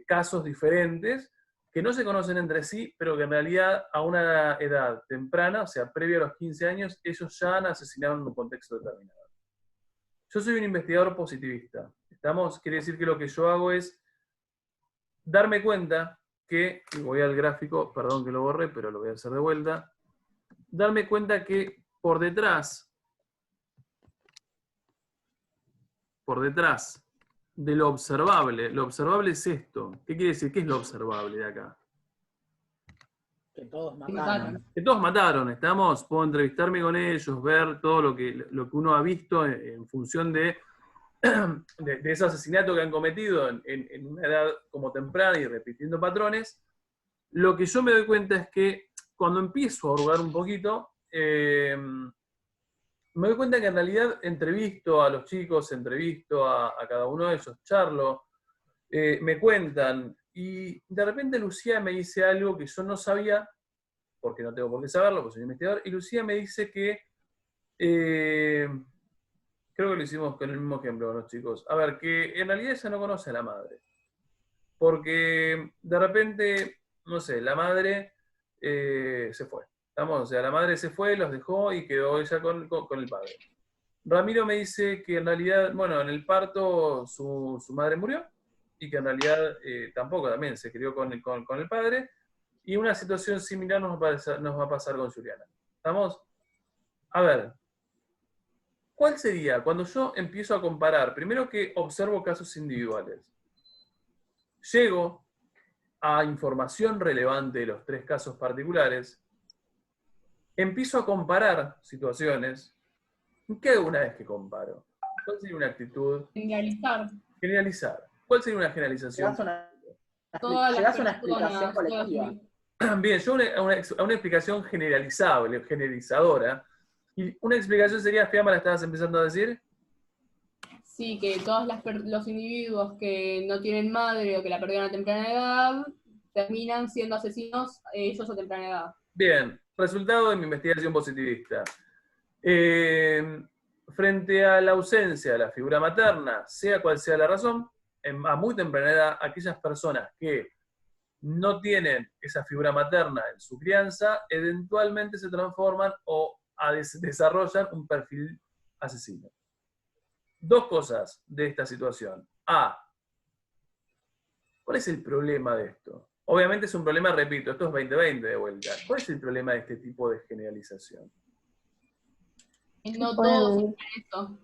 casos diferentes que no se conocen entre sí, pero que en realidad a una edad temprana, o sea, previo a los 15 años, ellos ya han asesinado en un contexto determinado. Yo soy un investigador positivista. Quiere decir que lo que yo hago es darme cuenta que, y voy al gráfico, perdón que lo borré, pero lo voy a hacer de vuelta, darme cuenta que por detrás de lo observable es esto. ¿Qué quiere decir? ¿Qué es lo observable de acá? Que todos mataron. Que todos mataron, puedo entrevistarme con ellos, ver todo lo que uno ha visto en función de ese asesinato que han cometido en una edad como temprana y repitiendo patrones. Lo que yo me doy cuenta es que cuando empiezo a hurgar un poquito, me doy cuenta que en realidad entrevisto a los chicos, entrevisto a cada uno de ellos, charlo, me cuentan, y de repente Lucía me dice algo que yo no sabía, porque no tengo por qué saberlo, porque soy investigador, y Lucía me dice que, creo que lo hicimos con el mismo ejemplo con los chicos, a ver, que en realidad ella no conoce a la madre, porque de repente, no sé, la madre se fue. O sea, la madre se fue, los dejó y quedó ella con el padre. Ramiro me dice que en realidad, bueno, en el parto su madre murió y que en realidad tampoco también se crió con el padre, y una situación similar nos va a pasar con Juliana. ¿Estamos? A ver, ¿cuál sería? Cuando yo empiezo a comparar, primero que observo casos individuales, llego a información relevante de los 3 casos particulares, empiezo a comparar situaciones. ¿Qué hago una vez que comparo? ¿Cuál sería una actitud? Generalizar. Generalizar. ¿Cuál sería una generalización? Llegás a una explicación colectiva. Bien, yo a una explicación generalizable, generalizadora. Y una explicación sería, Fiamma, ¿la estabas empezando a decir? Sí, que todos los individuos que no tienen madre o que la perdieron a temprana edad terminan siendo asesinos ellos a temprana edad. Bien, resultado de mi investigación positivista. Frente a la ausencia de la figura materna, sea cual sea la razón, a muy temprana edad, aquellas personas que no tienen esa figura materna en su crianza, eventualmente se transforman o desarrollan un perfil asesino. 2 cosas de esta situación. A, ¿cuál es el problema de esto? Obviamente es un problema, repito, esto es 2020 de vuelta. ¿Cuál es el problema de este tipo de generalización? No todos entran en esto.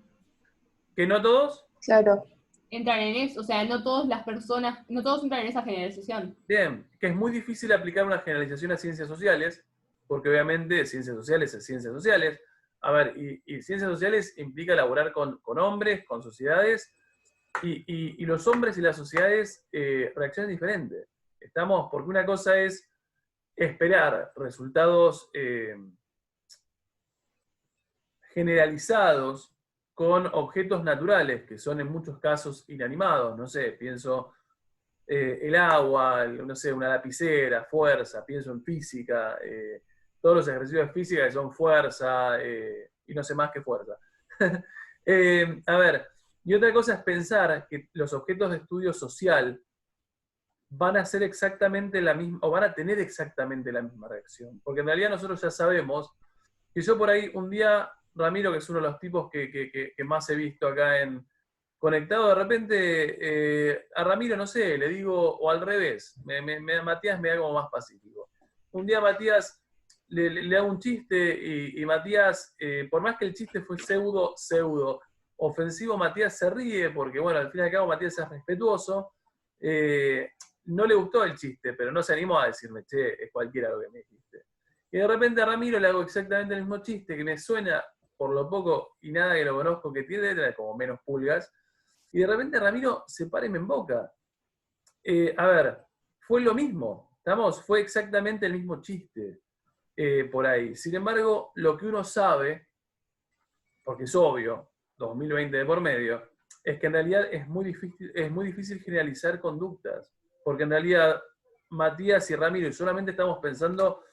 ¿Que no todos? Claro. Entran en eso, o sea, no todas las personas, no todos entran en esa generalización. Bien, que es muy difícil aplicar una generalización a ciencias sociales, porque obviamente ciencias sociales es ciencias sociales. A ver, y ciencias sociales implica laborar con hombres, con sociedades, y los hombres y las sociedades reaccionan diferentes. Porque una cosa es esperar resultados generalizados con objetos naturales, que son en muchos casos inanimados. No sé, pienso el agua, no sé, una lapicera, fuerza, pienso en física, todos los ejercicios de física que son fuerza, y no sé más que fuerza. A ver, y otra cosa es pensar que los objetos de estudio social van a ser exactamente la misma, o van a tener exactamente la misma reacción. Porque en realidad nosotros ya sabemos que yo por ahí un día, Ramiro, que es uno de los tipos que más he visto acá en Conectado, de repente a Ramiro, no sé, le digo, o al revés, Matías me da como más pacífico. Un día Matías le hago un chiste y Matías, por más que el chiste fue pseudo ofensivo, Matías se ríe porque, bueno, al fin y al cabo Matías es respetuoso. No le gustó el chiste, pero no se animó a decirme, che, es cualquiera lo que me dijiste. Y de repente a Ramiro le hago exactamente el mismo chiste, que me suena, por lo poco y nada que lo conozco, que tiene como menos pulgas, y de repente Ramiro se para y me emboca. A ver, fue lo mismo, ¿estamos? Fue exactamente el mismo chiste por ahí. Sin embargo, lo que uno sabe, porque es obvio, 2020 de por medio, es que en realidad es muy difícil generalizar conductas. Porque en realidad Matías y Ramiro, y solamente estamos pensando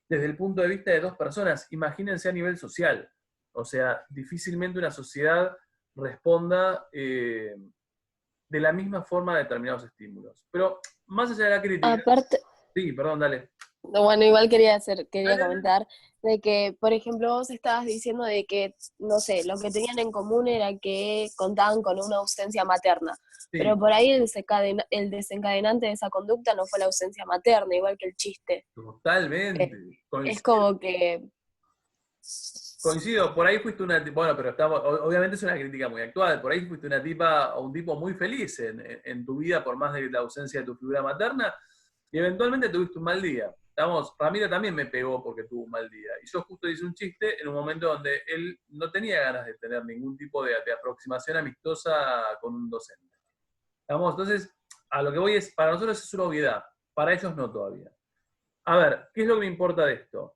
desde el punto de vista de 2 personas, imagínense a nivel social. O sea, difícilmente una sociedad responda de la misma forma a determinados estímulos. Pero más allá de la crítica... Aparte, sí, perdón, dale. bueno, igual quería comentar de que, por ejemplo, vos estabas diciendo de que, no sé, lo que tenían en común era que contaban con una ausencia materna. Sí. Pero por ahí el desencadenante de esa conducta no fue la ausencia materna, igual que el chiste. Totalmente. Es como que... Coincido, por ahí fuiste una tipa, bueno, pero obviamente es una crítica muy actual, por ahí fuiste una tipa o un tipo muy feliz en tu vida por más de la ausencia de tu figura materna, y eventualmente tuviste un mal día. Ramiro también me pegó porque tuvo un mal día, y yo justo hice un chiste en un momento donde él no tenía ganas de tener ningún tipo de aproximación amistosa con un docente. Entonces, a lo que voy es, para nosotros es una obviedad, para ellos no todavía. A ver, ¿qué es lo que me importa de esto?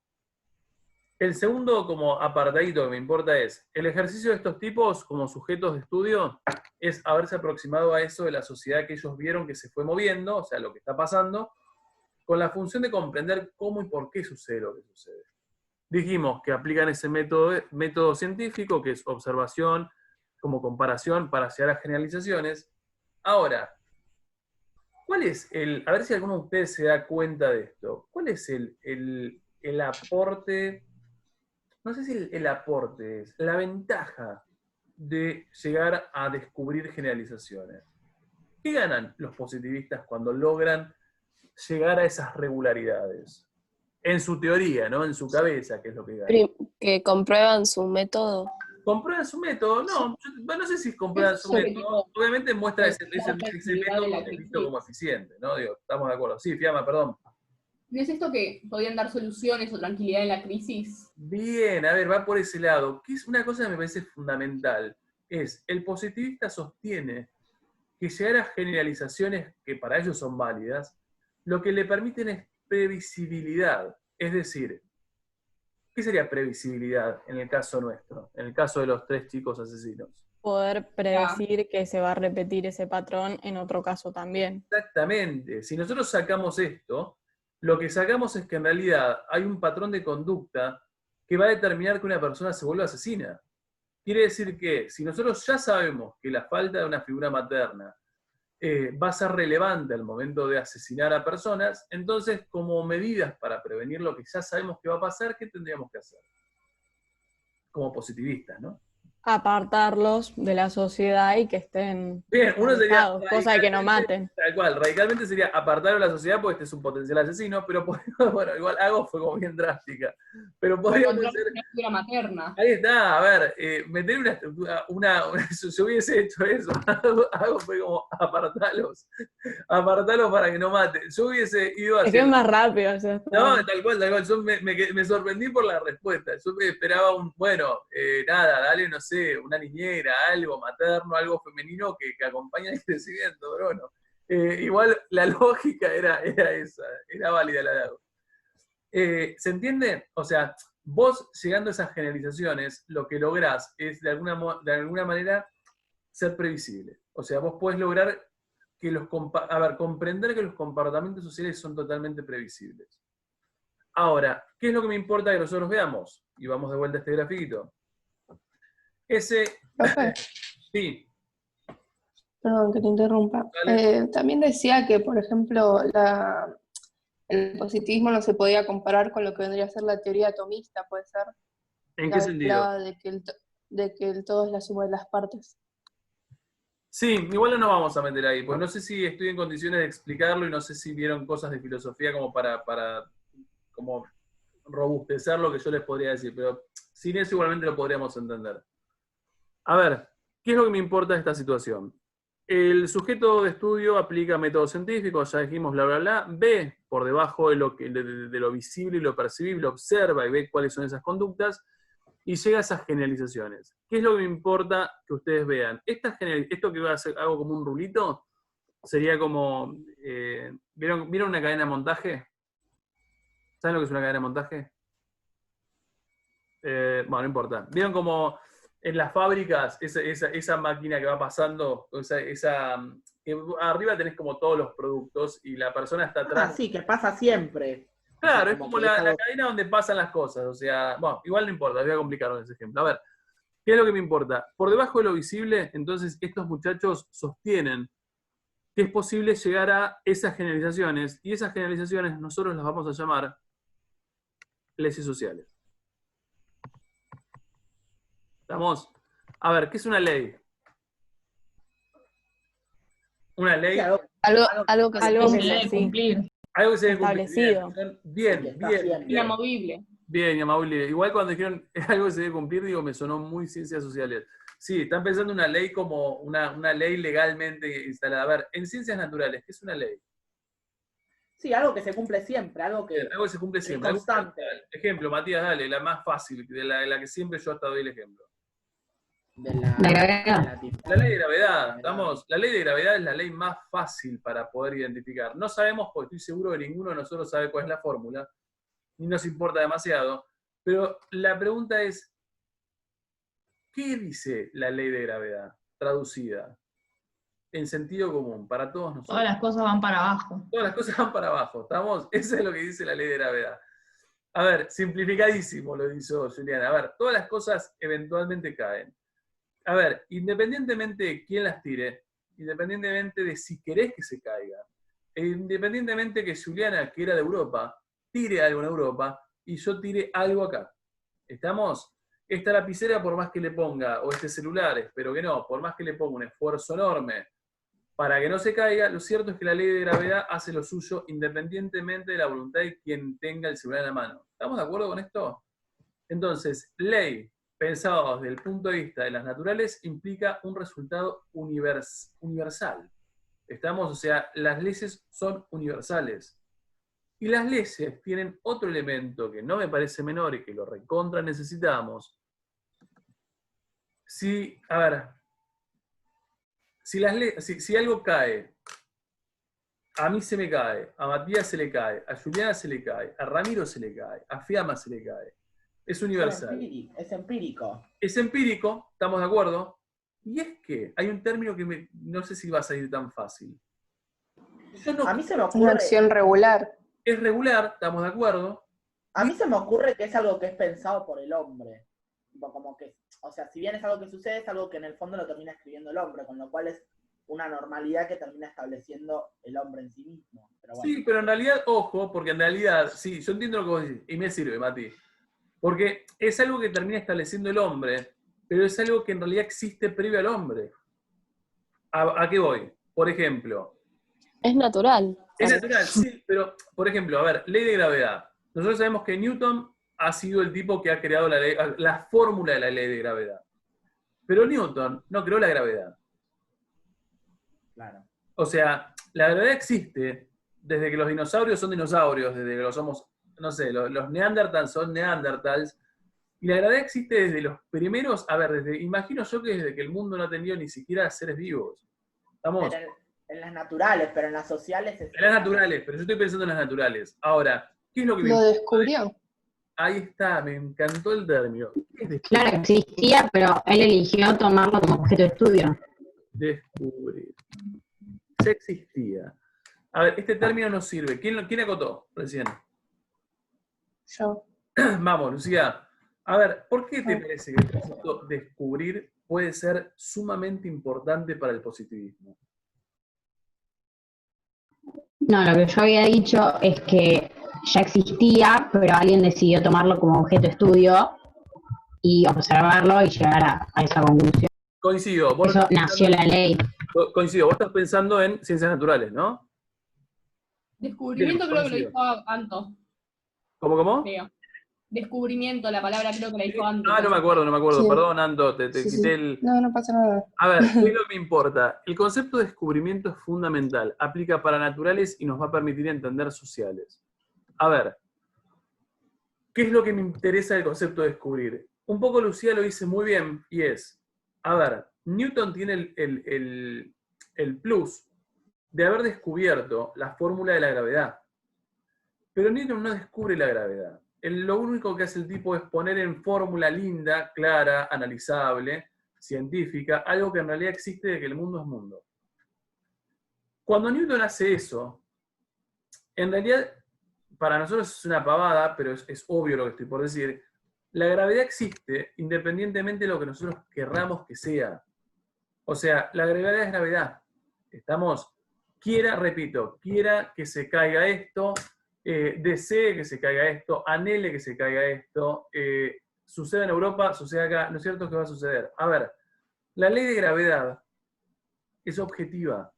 El segundo como apartadito que me importa es, el ejercicio de estos tipos como sujetos de estudio es haberse aproximado a eso de la sociedad que ellos vieron que se fue moviendo, o sea, lo que está pasando, con la función de comprender cómo y por qué sucede lo que sucede. Dijimos que aplican ese método científico, que es observación como comparación para llegar a generalizaciones. Ahora, ¿cuál es a ver si alguno de ustedes se da cuenta de esto, cuál es el aporte... No sé si el aporte es la ventaja de llegar a descubrir generalizaciones. ¿Qué ganan los positivistas cuando logran llegar a esas regularidades? En su teoría, ¿no? En su cabeza, ¿qué es lo que ganan? Que comprueban su método. comprueban su método, no, no sé si comprueban su método, obviamente muestra ese método que es visto como eficiente, ¿no? Digo, estamos de acuerdo. Sí, Fiamma, perdón. ¿No es esto que podían dar soluciones o tranquilidad en la crisis? Bien, a ver, va por ese lado. Que es una cosa que me parece fundamental. Es, el positivista sostiene que llegar a generalizaciones que para ellos son válidas, lo que le permiten es previsibilidad. Es decir, ¿qué sería previsibilidad en el caso nuestro? En el caso de los 3 chicos asesinos. Poder predecir que se va a repetir ese patrón en otro caso también. Exactamente. Si nosotros sacamos esto, lo que sacamos es que en realidad hay un patrón de conducta que va a determinar que una persona se vuelva asesina. Quiere decir que si nosotros ya sabemos que la falta de una figura materna va a ser relevante al momento de asesinar a personas, entonces como medidas para prevenir lo que ya sabemos que va a pasar, ¿qué tendríamos que hacer? Como positivistas, ¿no? Apartarlos de la sociedad y que estén bien, uno sería cosa de que no maten. Tal cual, radicalmente sería apartarlo de la sociedad porque este es un potencial asesino, pero bueno, igual algo fue como bien drástica. Pero podríamos ser una figura materna. Ahí está, a ver, meter una estructura, yo hubiese hecho eso, algo fue como apartarlos para que no maten. Yo hubiese ido Es que es más rápido. No, tal cual. Yo me sorprendí por la respuesta. Yo me esperaba nada, dale, no sé, una niñera, algo materno, algo femenino que acompañe el crecimiento, pero bueno. Igual la lógica era esa, era válida la de algo. ¿Se entiende? O sea, vos llegando a esas generalizaciones, lo que lográs es de alguna manera ser previsible. O sea, vos podés lograr que comprender que los comportamientos sociales son totalmente previsibles. Ahora, ¿qué es lo que me importa que nosotros veamos? Y vamos de vuelta a este grafiquito. Profe, Sí. perdón que te interrumpa. También decía que, por ejemplo, el positivismo no se podía comparar con lo que vendría a ser la teoría atomista, ¿puede ser? ¿En qué sentido? De que el todo es la suma de las partes. Sí, igual no nos vamos a meter ahí, pues no sé si estoy en condiciones de explicarlo y no sé si vieron cosas de filosofía como para como robustecer lo que yo les podría decir, pero sin eso igualmente lo podríamos entender. A ver, ¿qué es lo que me importa de esta situación? El sujeto de estudio aplica métodos científicos, ya dijimos bla bla bla, ve por debajo de lo visible y lo percibible, observa y ve cuáles son esas conductas, y llega a esas generalizaciones. ¿Qué es lo que me importa que ustedes vean? Esto que hago como un rulito, sería como, ¿vieron una cadena de montaje? ¿Saben lo que es una cadena de montaje? Bueno, no importa. ¿Vieron como en las fábricas esa máquina que va pasando, que arriba tenés como todos los productos y la persona está atrás? Ah, sí, que pasa siempre. Claro, es como la cadena donde pasan las cosas, o sea, bueno, igual no importa, voy a complicar con ese ejemplo. A ver, ¿qué es lo que me importa? Por debajo de lo visible, entonces estos muchachos sostienen que es posible llegar a esas generalizaciones, y esas generalizaciones nosotros las vamos a llamar leyes sociales. ¿Estamos? A ver, ¿qué es una ley? Una ley... Algo que se debe cumplir. Algo que se debe establecido. cumplir. Bien. Inamovible. Bien, inamovible. Igual cuando dijeron algo que se debe cumplir, digo, me sonó muy ciencias sociales. Sí, están pensando una ley como una ley legalmente instalada. A ver, en ciencias naturales, ¿qué es una ley? Sí, algo que se cumple siempre, algo que se cumple siempre. Es constante. Ejemplo, Matías, dale, la más fácil, de la que siempre yo hasta doy el ejemplo. De la gravedad. La ley de gravedad, ¿estamos? La ley de gravedad es la ley más fácil para poder identificar. No sabemos, porque estoy seguro que ninguno de nosotros sabe cuál es la fórmula, ni nos importa demasiado, pero la pregunta es, ¿qué dice la ley de gravedad traducida en sentido común para todos nosotros? Todas las cosas van para abajo. Todas las cosas van para abajo, ¿estamos? Eso es lo que dice la ley de gravedad. A ver, simplificadísimo lo hizo Juliana. A ver, todas las cosas eventualmente caen. A ver, independientemente de quién las tire, independientemente de si querés que se caiga, e independientemente que Juliana, que era de Europa, tire algo en Europa y yo tire algo acá. ¿Estamos? Esta lapicera, por más que le ponga, o este celular, espero que no, por más que le ponga un esfuerzo enorme para que no se caiga, lo cierto es que la ley de gravedad hace lo suyo independientemente de la voluntad de quien tenga el celular en la mano. ¿Estamos de acuerdo con esto? Entonces, ley pensado desde el punto de vista de las naturales, implica un resultado universal. O sea, las leyes son universales. Y las leyes tienen otro elemento que no me parece menor y que lo recontra necesitamos. Si algo cae, a mí se me cae, a Matías se le cae, a Juliana se le cae, a Ramiro se le cae, a Fiamma se le cae. Es universal. Es empírico. Es empírico, estamos de acuerdo. Y es que hay un término que no sé si va a salir tan fácil. A mí se me Una ocurre... acción regular. Es regular, estamos de acuerdo. A mí se me ocurre que es algo que es pensado por el hombre. Como que, o sea, si bien es algo que sucede, es algo que en el fondo lo termina escribiendo el hombre, con lo cual es una normalidad que termina estableciendo el hombre en sí mismo. Pero bueno. Sí, pero en realidad, ojo, porque en realidad, sí, yo entiendo lo que vos decís, y me sirve, Mati. Porque es algo que termina estableciendo el hombre, pero es algo que en realidad existe previo al hombre. ¿A qué voy? Por ejemplo... Es natural. Es natural, sí, pero, por ejemplo, a ver, ley de gravedad. Nosotros sabemos que Newton ha sido el tipo que ha creado la fórmula de la ley de gravedad. Pero Newton no creó la gravedad. Claro. O sea, la gravedad existe desde que los dinosaurios son dinosaurios, desde que los somos, no sé, los neandertals son neandertals, y la gravedad existe desde los primeros, imagino yo que desde que el mundo no ha tenido ni siquiera seres vivos. ¿Estamos? En las naturales, pero en las sociales... En las naturales, pero yo estoy pensando en las naturales. Ahora, ¿qué es lo que me Lo importa? descubrió. Ahí está, me encantó el término. Claro, existía, pero él eligió tomarlo como objeto de estudio. Descubrir. Ya existía. A ver, este término nos sirve. ¿Quién acotó recién? Yo. Vamos, Lucía. A ver, ¿por qué te parece que el concepto descubrir puede ser sumamente importante para el positivismo? No, lo que yo había dicho es que ya existía, pero alguien decidió tomarlo como objeto de estudio y observarlo y llegar a esa conclusión. Coincido. Eso nació la ley. Coincido. Vos estás pensando en ciencias naturales, ¿no? Descubrimiento Bien, creo que lo coincido. dijo Anto. ¿Cómo? Creo. Descubrimiento, la palabra creo que la dijo Anto. No me acuerdo. Sí. Perdón, Ando, te Sí, quité sí. el... No pasa nada. A ver, ¿qué es lo que me importa? El concepto de descubrimiento es fundamental, aplica para naturales y nos va a permitir entender sociales. A ver, ¿qué es lo que me interesa del concepto de descubrir? Un poco Lucía lo dice muy bien, y es, a ver, Newton tiene el plus de haber descubierto la fórmula de la gravedad. Pero Newton no descubre la gravedad. Lo único que hace el tipo es poner en fórmula linda, clara, analizable, científica, algo que en realidad existe de que el mundo es mundo. Cuando Newton hace eso, en realidad, para nosotros es una pavada, pero es obvio lo que estoy por decir, la gravedad existe independientemente de lo que nosotros querramos que sea. O sea, la gravedad es gravedad. Estamos, quiera que se caiga esto, desee que se caiga esto, anhele que se caiga esto, suceda en Europa, sucede acá, ¿no es cierto que va a suceder? A ver, la ley de gravedad es objetiva.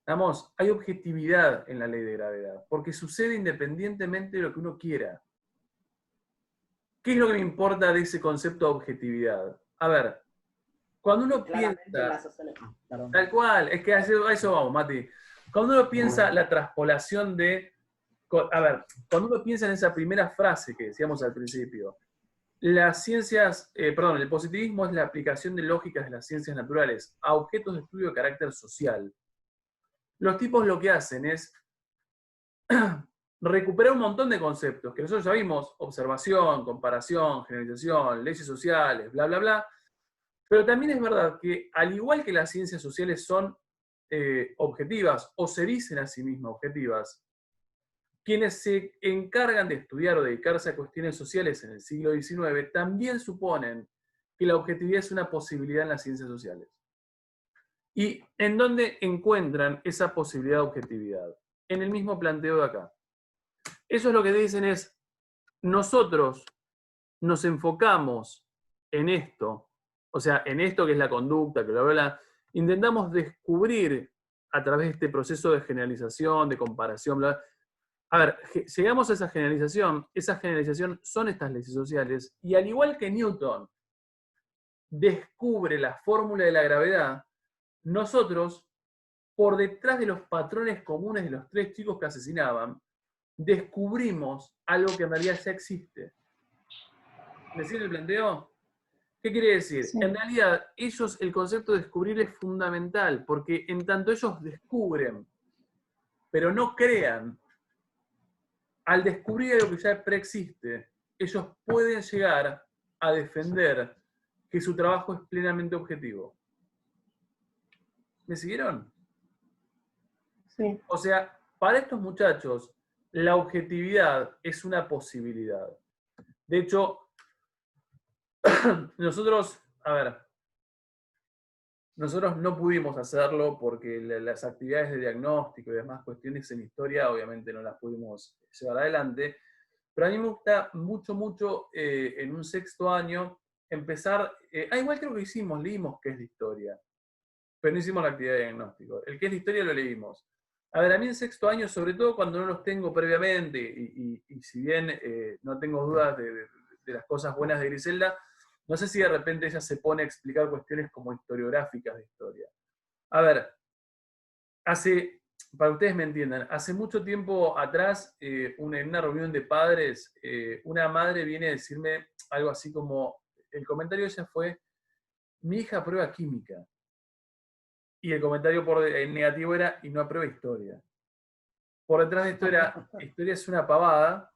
Vamos, hay objetividad en la ley de gravedad, porque sucede independientemente de lo que uno quiera. ¿Qué es lo que me importa de ese concepto de objetividad? A ver, cuando uno piensa... Tal cual, es que a eso vamos, Mati. Cuando uno piensa la traspolación de... A ver, cuando uno piensa en esa primera frase que decíamos al principio, las ciencias, el positivismo es la aplicación de lógicas de las ciencias naturales a objetos de estudio de carácter social. Los tipos lo que hacen es recuperar un montón de conceptos que nosotros ya vimos, observación, comparación, generalización, leyes sociales, bla, bla, bla, pero también es verdad que al igual que las ciencias sociales son objetivas, o se dicen a sí mismas objetivas, quienes se encargan de estudiar o dedicarse a cuestiones sociales en el siglo XIX también suponen que la objetividad es una posibilidad en las ciencias sociales. ¿Y en dónde encuentran esa posibilidad de objetividad? En el mismo planteo de acá. Eso es lo que dicen es, nosotros nos enfocamos en esto, o sea, en esto que es la conducta, que intentamos descubrir a través de este proceso de generalización, de comparación, bla, A ver, llegamos a esa generalización son estas leyes sociales, y al igual que Newton descubre la fórmula de la gravedad, nosotros, por detrás de los patrones comunes de los 3 chicos que asesinaban, descubrimos algo que en realidad ya existe. ¿Me sigue el planteo? ¿Qué quiere decir? Sí. En realidad, el concepto de descubrir es fundamental, porque en tanto ellos descubren, pero no crean, al descubrir algo que ya preexiste, ellos pueden llegar a defender que su trabajo es plenamente objetivo. ¿Me siguieron? Sí. O sea, para estos muchachos, la objetividad es una posibilidad. De hecho, nosotros no pudimos hacerlo porque las actividades de diagnóstico y demás cuestiones en historia obviamente no las pudimos llevar adelante, pero a mí me gusta mucho en un 6º año empezar, igual creo que leímos qué es la historia, pero no hicimos la actividad de diagnóstico. El que es la historia lo leímos. A ver, a mí en 6º año, sobre todo cuando no los tengo previamente, y si bien no tengo dudas de las cosas buenas de Griselda, no sé si de repente ella se pone a explicar cuestiones como historiográficas de historia. A ver, para que ustedes me entiendan, hace mucho tiempo atrás, en una reunión de padres, una madre viene a decirme algo así como, el comentario de ella fue, mi hija aprueba química. Y el comentario negativo era, y no aprueba historia. Por detrás de esto era, historia es una pavada,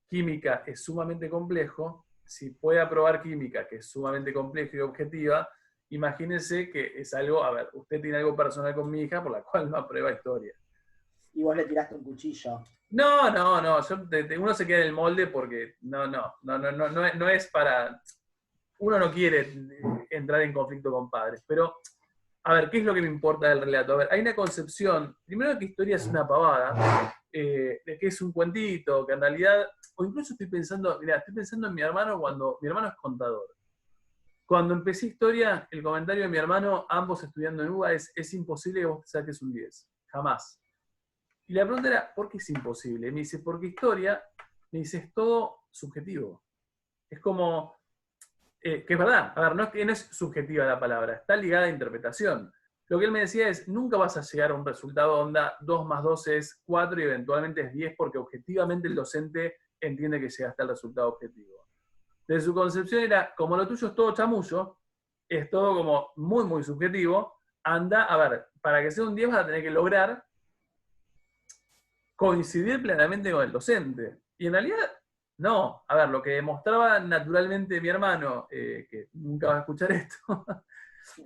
química es sumamente complejo, si puede aprobar química, que es sumamente compleja y objetiva, imagínense que es algo, a ver, usted tiene algo personal con mi hija por la cual no aprueba historia. Y vos le tiraste un cuchillo. No, uno se queda en el molde porque no es para... Uno no quiere entrar en conflicto con padres, pero, a ver, ¿qué es lo que me importa del relato? A ver, hay una concepción, primero que historia es una pavada, de que es un cuentito, que en realidad, o incluso estoy pensando en mi hermano cuando, mi hermano es contador. Cuando empecé historia, el comentario de mi hermano, ambos estudiando en UBA, es imposible que vos te saques un 10, jamás. Y la pregunta era, ¿por qué es imposible? Me dice, porque historia, es todo subjetivo. Es como, que es verdad, a ver, no es subjetiva la palabra, está ligada a interpretación. Lo que él me decía es, nunca vas a llegar a un resultado onda 2 más 2 es 4 y eventualmente es 10 porque objetivamente el docente entiende que llegaste al resultado objetivo. Desde su concepción era, como lo tuyo es todo chamullo, es todo como muy subjetivo, anda, a ver, para que sea un 10 vas a tener que lograr coincidir plenamente con el docente. Y en realidad, no. A ver, lo que demostraba naturalmente mi hermano, que nunca va a escuchar esto,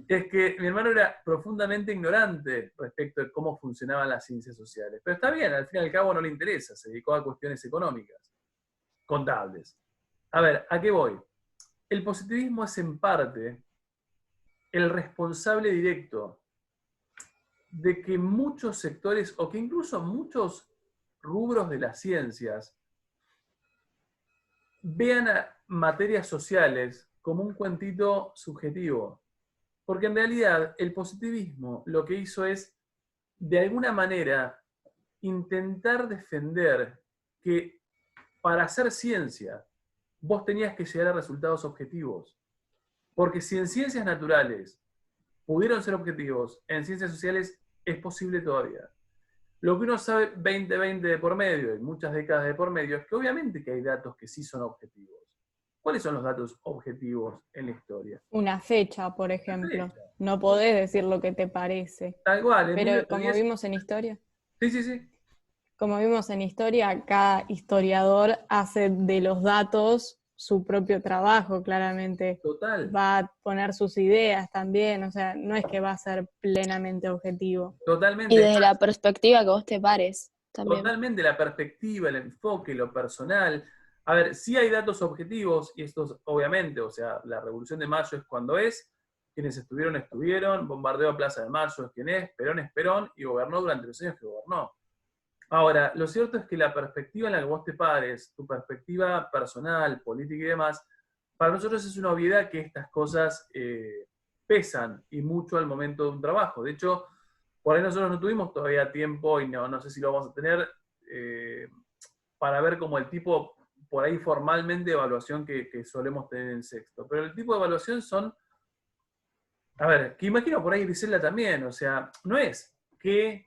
es que mi hermano era profundamente ignorante respecto de cómo funcionaban las ciencias sociales. Pero está bien, al fin y al cabo no le interesa, se dedicó a cuestiones económicas, contables. A ver, ¿a qué voy? El positivismo es en parte el responsable directo de que muchos sectores, o que incluso muchos rubros de las ciencias, vean a materias sociales como un cuentito subjetivo. Porque en realidad el positivismo lo que hizo es, de alguna manera, intentar defender que para hacer ciencia vos tenías que llegar a resultados objetivos. Porque si en ciencias naturales pudieron ser objetivos, en ciencias sociales es posible todavía. Lo que uno sabe 20-20 de por medio y muchas décadas de por medio es que obviamente que hay datos que sí son objetivos. ¿Cuáles son los datos objetivos en la historia? Una fecha, por ejemplo. No podés decir lo que te parece. Tal cual. Pero como vimos en historia. Sí. Como vimos en historia, cada historiador hace de los datos su propio trabajo, claramente. Total. Va a poner sus ideas también, o sea, no es que va a ser plenamente objetivo. Totalmente. Y desde la perspectiva que vos te pares también. Totalmente, la perspectiva, el enfoque, lo personal. A ver, sí hay datos objetivos, y estos obviamente, o sea, la Revolución de Mayo es cuando es, quienes estuvieron, bombardeo a Plaza de Mayo es quien es Perón, y gobernó durante los años que gobernó. Ahora, lo cierto es que la perspectiva en la que vos te pares, tu perspectiva personal, política y demás, para nosotros es una obviedad que estas cosas pesan y mucho al momento de un trabajo. De hecho, por ahí nosotros no tuvimos todavía tiempo, y no sé si lo vamos a tener, para ver como el tipo, por ahí formalmente, de evaluación que solemos tener en sexto. Pero el tipo de evaluación son, a ver, que imagino por ahí Griselda también, o sea, no es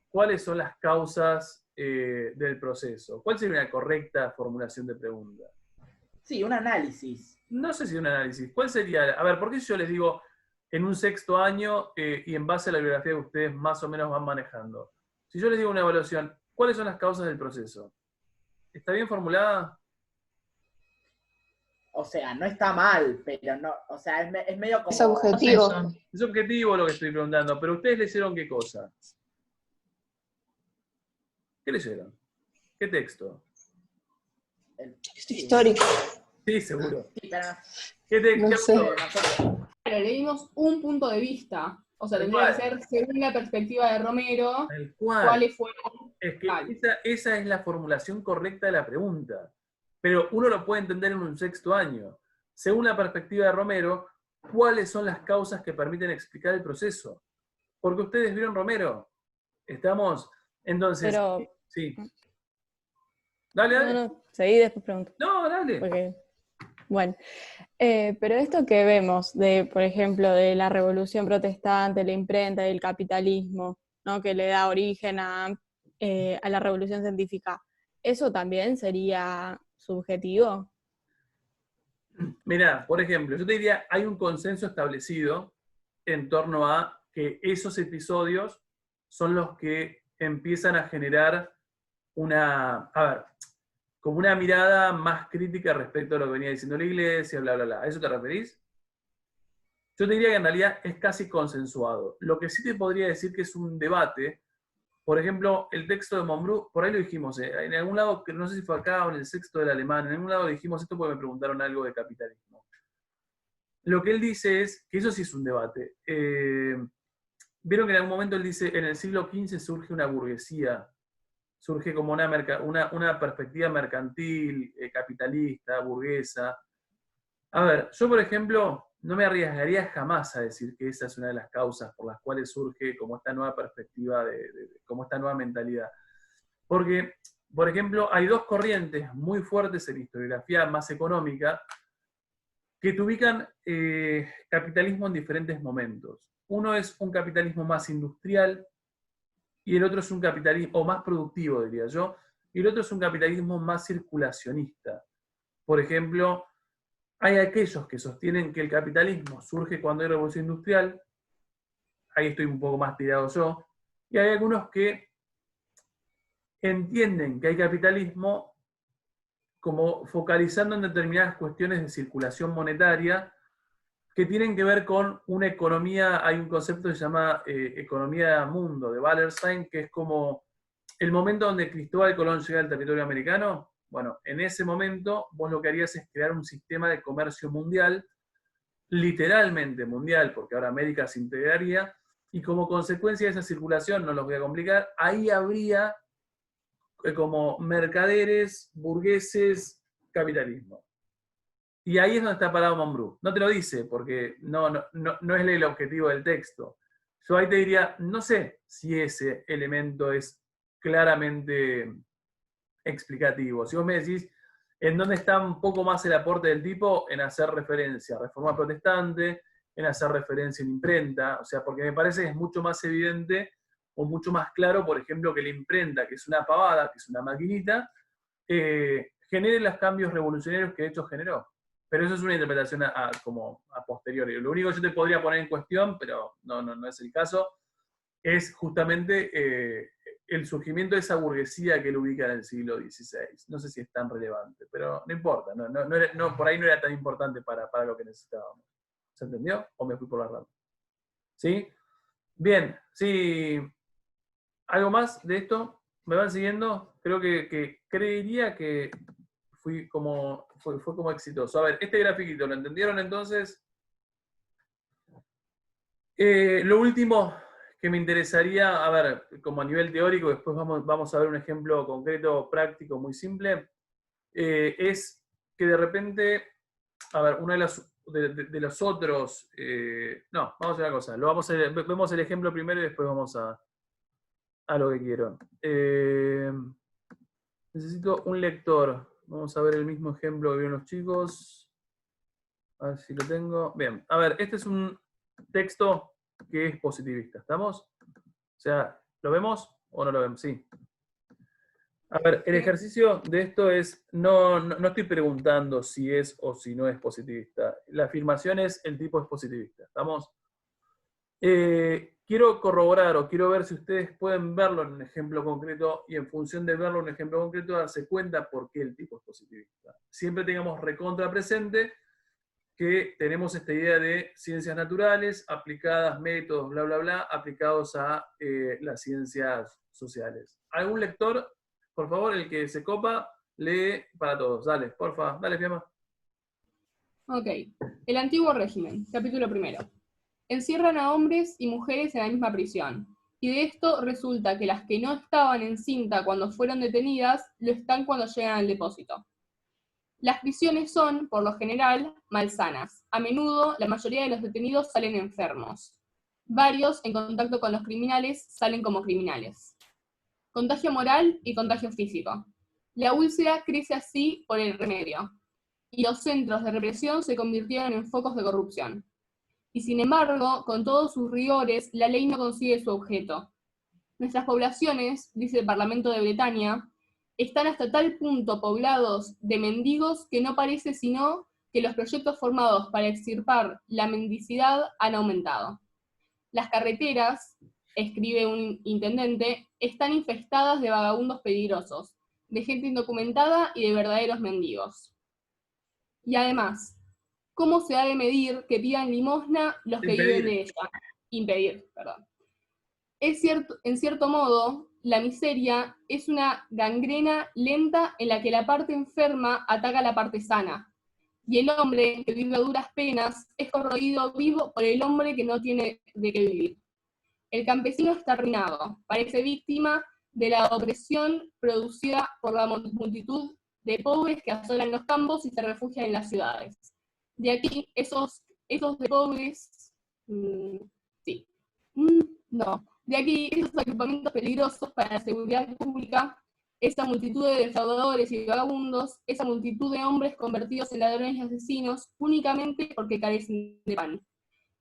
cuáles son las causas del proceso. ¿Cuál sería una correcta formulación de pregunta? Sí, un análisis. No sé si un análisis. ¿Cuál sería? A ver, ¿por qué yo les digo en un sexto año y en base a la bibliografía que ustedes más o menos van manejando? Si yo les digo una evaluación, ¿cuáles son las causas del proceso? ¿Está bien formulada? O sea, no está mal, pero no, o sea, es medio como... Es objetivo. Es objetivo lo que estoy preguntando, pero ¿ustedes leyeron qué cosa? ¿Qué leyeron? ¿Qué texto? Texto histórico. Sí, seguro. Sí, pero ¿Qué No sé. nosotros... Pero leímos un punto de vista. O sea, Tal tendría que cual. ser, según la perspectiva de Romero, Tal cual. cuáles fueron. Es que Tal. esa es la formulación correcta de la pregunta. Pero uno lo puede entender en un sexto año. Según la perspectiva de Romero, ¿cuáles son las causas que permiten explicar el proceso? Porque ustedes vieron Romero. Estamos, entonces... Pero... Sí. Dale, dale. No, seguí, después pregunto. No, dale. Porque, bueno, pero esto que vemos de, por ejemplo, de la Revolución Protestante, la imprenta y el capitalismo, ¿no? Que le da origen a la Revolución Científica, ¿eso también sería subjetivo? Mirá, por ejemplo, yo te diría, hay un consenso establecido en torno a que esos episodios son los que empiezan a generar como una mirada más crítica respecto a lo que venía diciendo la Iglesia, bla, bla, bla. ¿A eso te referís? Yo te diría que en realidad es casi consensuado. Lo que sí te podría decir que es un debate, por ejemplo, el texto de Monbrú, por ahí lo dijimos, en algún lado, que no sé si fue acá o en el sexto del alemán, en algún lado dijimos esto porque me preguntaron algo de capitalismo. Lo que él dice es, que eso sí es un debate, vieron que en algún momento él dice, en el siglo XV surge una burguesía, surge como una perspectiva mercantil, capitalista, burguesa. A ver, yo por ejemplo, no me arriesgaría jamás a decir que esa es una de las causas por las cuales surge como esta nueva perspectiva, como esta nueva mentalidad. Porque, por ejemplo, hay dos corrientes muy fuertes en la historiografía más económica que te ubican capitalismo en diferentes momentos. Uno es un capitalismo más industrial y el otro es un capitalismo, o más productivo diría yo, y el otro es un capitalismo más circulacionista. Por ejemplo, hay aquellos que sostienen que el capitalismo surge cuando hay revolución industrial, ahí estoy un poco más tirado yo, y hay algunos que entienden que hay capitalismo como focalizando en determinadas cuestiones de circulación monetaria que tienen que ver con una economía, hay un concepto que se llama economía mundo, de Wallerstein, que es como el momento donde Cristóbal Colón llega al territorio americano. Bueno, en ese momento vos lo que harías es crear un sistema de comercio mundial, literalmente mundial, porque ahora América se integraría, y como consecuencia de esa circulación, no los voy a complicar, ahí habría como mercaderes, burgueses, capitalismo. Y ahí es donde está parado Monbrú. No te lo dice, porque no es el objetivo del texto. Yo ahí te diría, no sé si ese elemento es claramente explicativo. Si vos me decís, ¿en dónde está un poco más el aporte del tipo? En hacer referencia a Reforma Protestante, en hacer referencia en imprenta, o sea, porque me parece que es mucho más evidente o mucho más claro, por ejemplo, que la imprenta, que es una pavada, que es una maquinita, genere los cambios revolucionarios que de hecho generó. Pero eso es una interpretación como a posteriori. Lo único que yo te podría poner en cuestión, pero no es el caso, es justamente el surgimiento de esa burguesía que él ubica en el siglo XVI. No sé si es tan relevante, pero no importa. Por ahí no era tan importante para lo que necesitábamos. ¿Se entendió? ¿O me fui por la rama? ¿Sí? Bien, sí. ¿Algo más de esto? ¿Me van siguiendo? Creo que creería que fue como exitoso. A ver, este grafiquito, ¿lo entendieron entonces? Lo último que me interesaría, a ver, como a nivel teórico, después vamos a ver un ejemplo concreto, práctico, muy simple, es que de repente, a ver, uno de los otros, no, vamos a hacer una cosa, vemos el ejemplo primero y después vamos a lo que quiero. Necesito un lector. Vamos a ver el mismo ejemplo que vieron los chicos. A ver si lo tengo. Bien, a ver, este es un texto que es positivista, ¿estamos? O sea, ¿lo vemos o no lo vemos? Sí. A ver, el ejercicio de esto es, no estoy preguntando si es o si no es positivista. La afirmación es, el tipo es positivista, ¿estamos? Quiero corroborar o quiero ver si ustedes pueden verlo en un ejemplo concreto y en función de verlo en un ejemplo concreto darse cuenta por qué el tipo es positivista. Siempre tengamos recontra presente que tenemos esta idea de ciencias naturales aplicadas, métodos, bla, bla, bla, aplicados a las ciencias sociales. ¿Algún lector? Por favor, el que se copa, lee para todos. Dale, porfa, dale, Fiamma. Ok. El antiguo régimen, capítulo 1. Encierran a hombres y mujeres en la misma prisión. Y de esto resulta que las que no estaban en cinta cuando fueron detenidas, lo están cuando llegan al depósito. Las prisiones son, por lo general, malsanas. A menudo, la mayoría de los detenidos salen enfermos. Varios, en contacto con los criminales, salen como criminales. Contagio moral y contagio físico. La úlcera crece así por el remedio, y los centros de represión se convirtieron en focos de corrupción. Y sin embargo, con todos sus rigores, la ley no consigue su objeto. Nuestras poblaciones, dice el Parlamento de Bretaña, están hasta tal punto poblados de mendigos que no parece sino que los proyectos formados para extirpar la mendicidad han aumentado. Las carreteras, escribe un intendente, están infestadas de vagabundos peligrosos, de gente indocumentada y de verdaderos mendigos. Y además, ¿cómo se ha de medir que pidan limosna los que viven de ella? Impedir, perdón. Es cierto, en cierto modo, la miseria es una gangrena lenta en la que la parte enferma ataca a la parte sana, y el hombre que vive a duras penas es corroído vivo por el hombre que no tiene de qué vivir. El campesino está arruinado, parece víctima de la opresión producida por la multitud de pobres que asolan los campos y se refugian en las ciudades. De aquí, esos de pobres, de aquí esos agrupamientos peligrosos para la seguridad pública, esa multitud de defraudadores y vagabundos, esa multitud de hombres convertidos en ladrones y asesinos únicamente porque carecen de pan.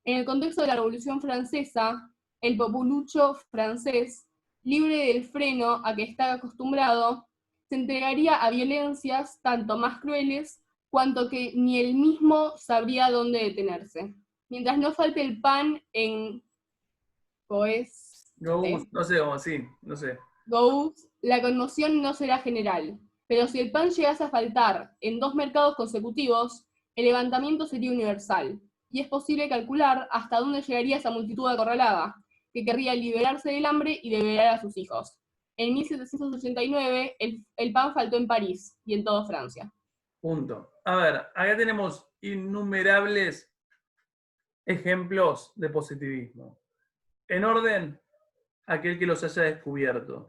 En el contexto de la Revolución Francesa, el populucho francés, libre del freno a que está acostumbrado, se entregaría a violencias tanto más crueles cuanto que ni él mismo sabría dónde detenerse. Mientras no falte el pan en la conmoción no será general. Pero si el pan llegase a faltar en 2 mercados consecutivos, el levantamiento sería universal. Y es posible calcular hasta dónde llegaría esa multitud acorralada, que querría liberarse del hambre y liberar a sus hijos. En 1789, el pan faltó en París y en toda Francia. Punto. A ver, acá tenemos innumerables ejemplos de positivismo. En orden, aquel que los haya descubierto.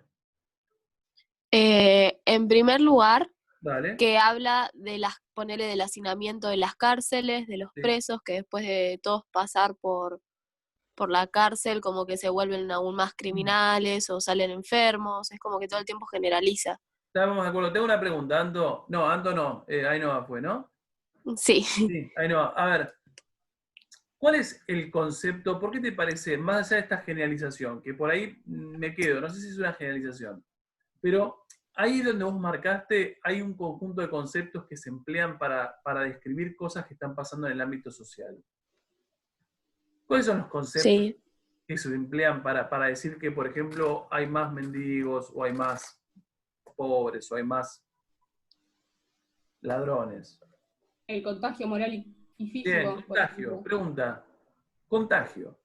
En primer lugar, Dale. que habla de ponerle del hacinamiento de las cárceles, de los presos, que después de todos pasar por la cárcel, como que se vuelven aún más criminales o salen enfermos, es como que todo el tiempo generaliza. Estamos de acuerdo. Tengo una pregunta, Anto. No, Anto no. Ainhoa fue, ¿no? Sí. Sí, Ainhoa. A ver, ¿cuál es el concepto? ¿Por qué te parece, más allá de esta generalización, que por ahí me quedo, no sé si es una generalización, pero ahí donde vos marcaste hay un conjunto de conceptos que se emplean para describir cosas que están pasando en el ámbito social? ¿Cuáles son los conceptos que se emplean para decir que, por ejemplo, hay más mendigos, o hay más pobres, o hay más ladrones? El contagio moral y físico. Bien, contagio. Pregunta. Contagio.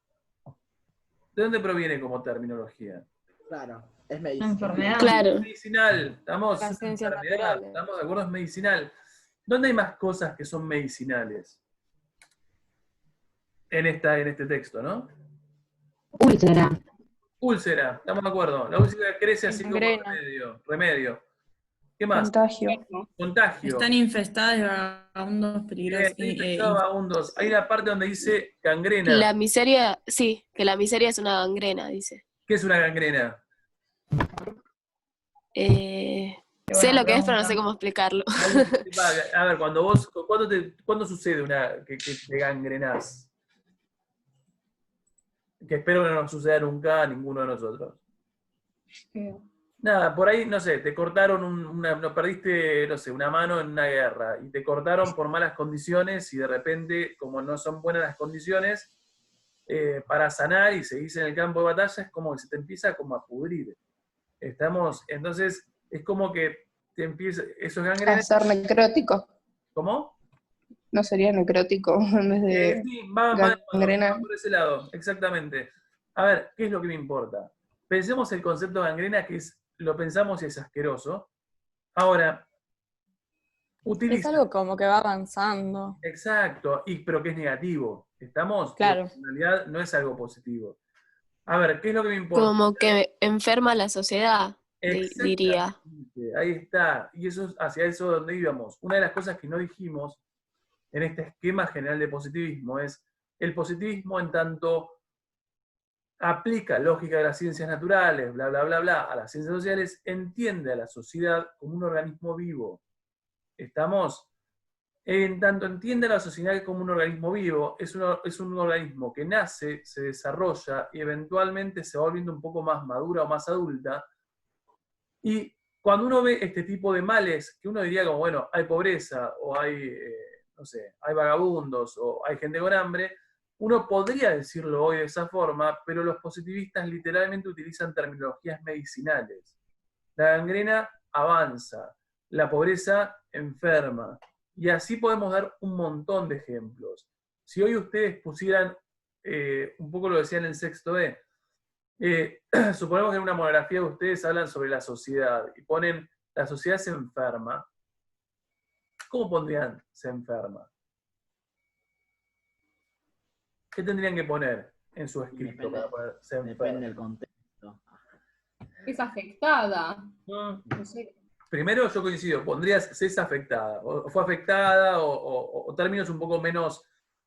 ¿De dónde proviene como terminología? Claro, es medicinal. Enfermedad. Claro. Medicinal. ¿Estamos? La ciencia ¿Estamos de acuerdo? Es medicinal. ¿Dónde hay más cosas que son medicinales? En este texto, ¿no? Úlcera. Úlcera, estamos de acuerdo. La úlcera crece así como remedio. ¿Qué más? Contagio. Están infestadas de vagabundos peligrosos. Vagabundos. Hay una parte donde dice gangrena. La miseria, sí, que la miseria es una gangrena, dice. ¿Qué es una gangrena? Sé bueno, lo que es, pero no sé cómo explicarlo. a ver, ¿cuándo sucede que te gangrenás? Que espero que no nos suceda nunca a ninguno de nosotros. Nada, por ahí, no sé, te cortaron no perdiste, no sé, una mano en una guerra y te cortaron por malas condiciones y de repente, como no son buenas las condiciones, para sanar y seguís en el campo de batalla, es como que se te empieza como a pudrir. Entonces, es como que te empieza, eso es A gangrena. ser necrótico. ¿Cómo? No sería necrótico en vez de Sí, va gangrena. por ese lado, exactamente. A ver, ¿qué es lo que me importa? Pensemos el concepto de gangrena, que lo pensamos y es asqueroso. Ahora, Es algo como que va avanzando. Exacto, pero que es negativo. ¿Estamos? Claro. En realidad no es algo positivo. A ver, ¿qué es lo que me importa? Como que enferma a la sociedad, diría. Ahí está. Y eso es hacia eso donde íbamos. Una de las cosas que no dijimos en este esquema general de positivismo es el positivismo en tanto aplica lógica de las ciencias naturales, bla, bla, bla, bla, a las ciencias sociales, entiende a la sociedad como un organismo vivo. ¿Estamos? En tanto entiende a la sociedad como un organismo vivo, es un organismo que nace, se desarrolla y eventualmente se va volviendo un poco más madura o más adulta. Y cuando uno ve este tipo de males, que uno diría como, bueno, hay pobreza, o hay, no sé, hay vagabundos, o hay gente con hambre, uno podría decirlo hoy de esa forma, pero los positivistas literalmente utilizan terminologías medicinales. La gangrena avanza, la pobreza enferma. Y así podemos dar un montón de ejemplos. Si hoy ustedes pusieran, un poco lo decían en el sexto B, suponemos que en una monografía ustedes hablan sobre la sociedad y ponen, la sociedad se enferma. ¿Cómo pondrían se enferma? ¿Qué tendrían que poner en su escrito para poner se enferma? Depende del contexto. Es afectada. No sé. Primero yo coincido, pondrías es afectada, o fue afectada, o términos un poco menos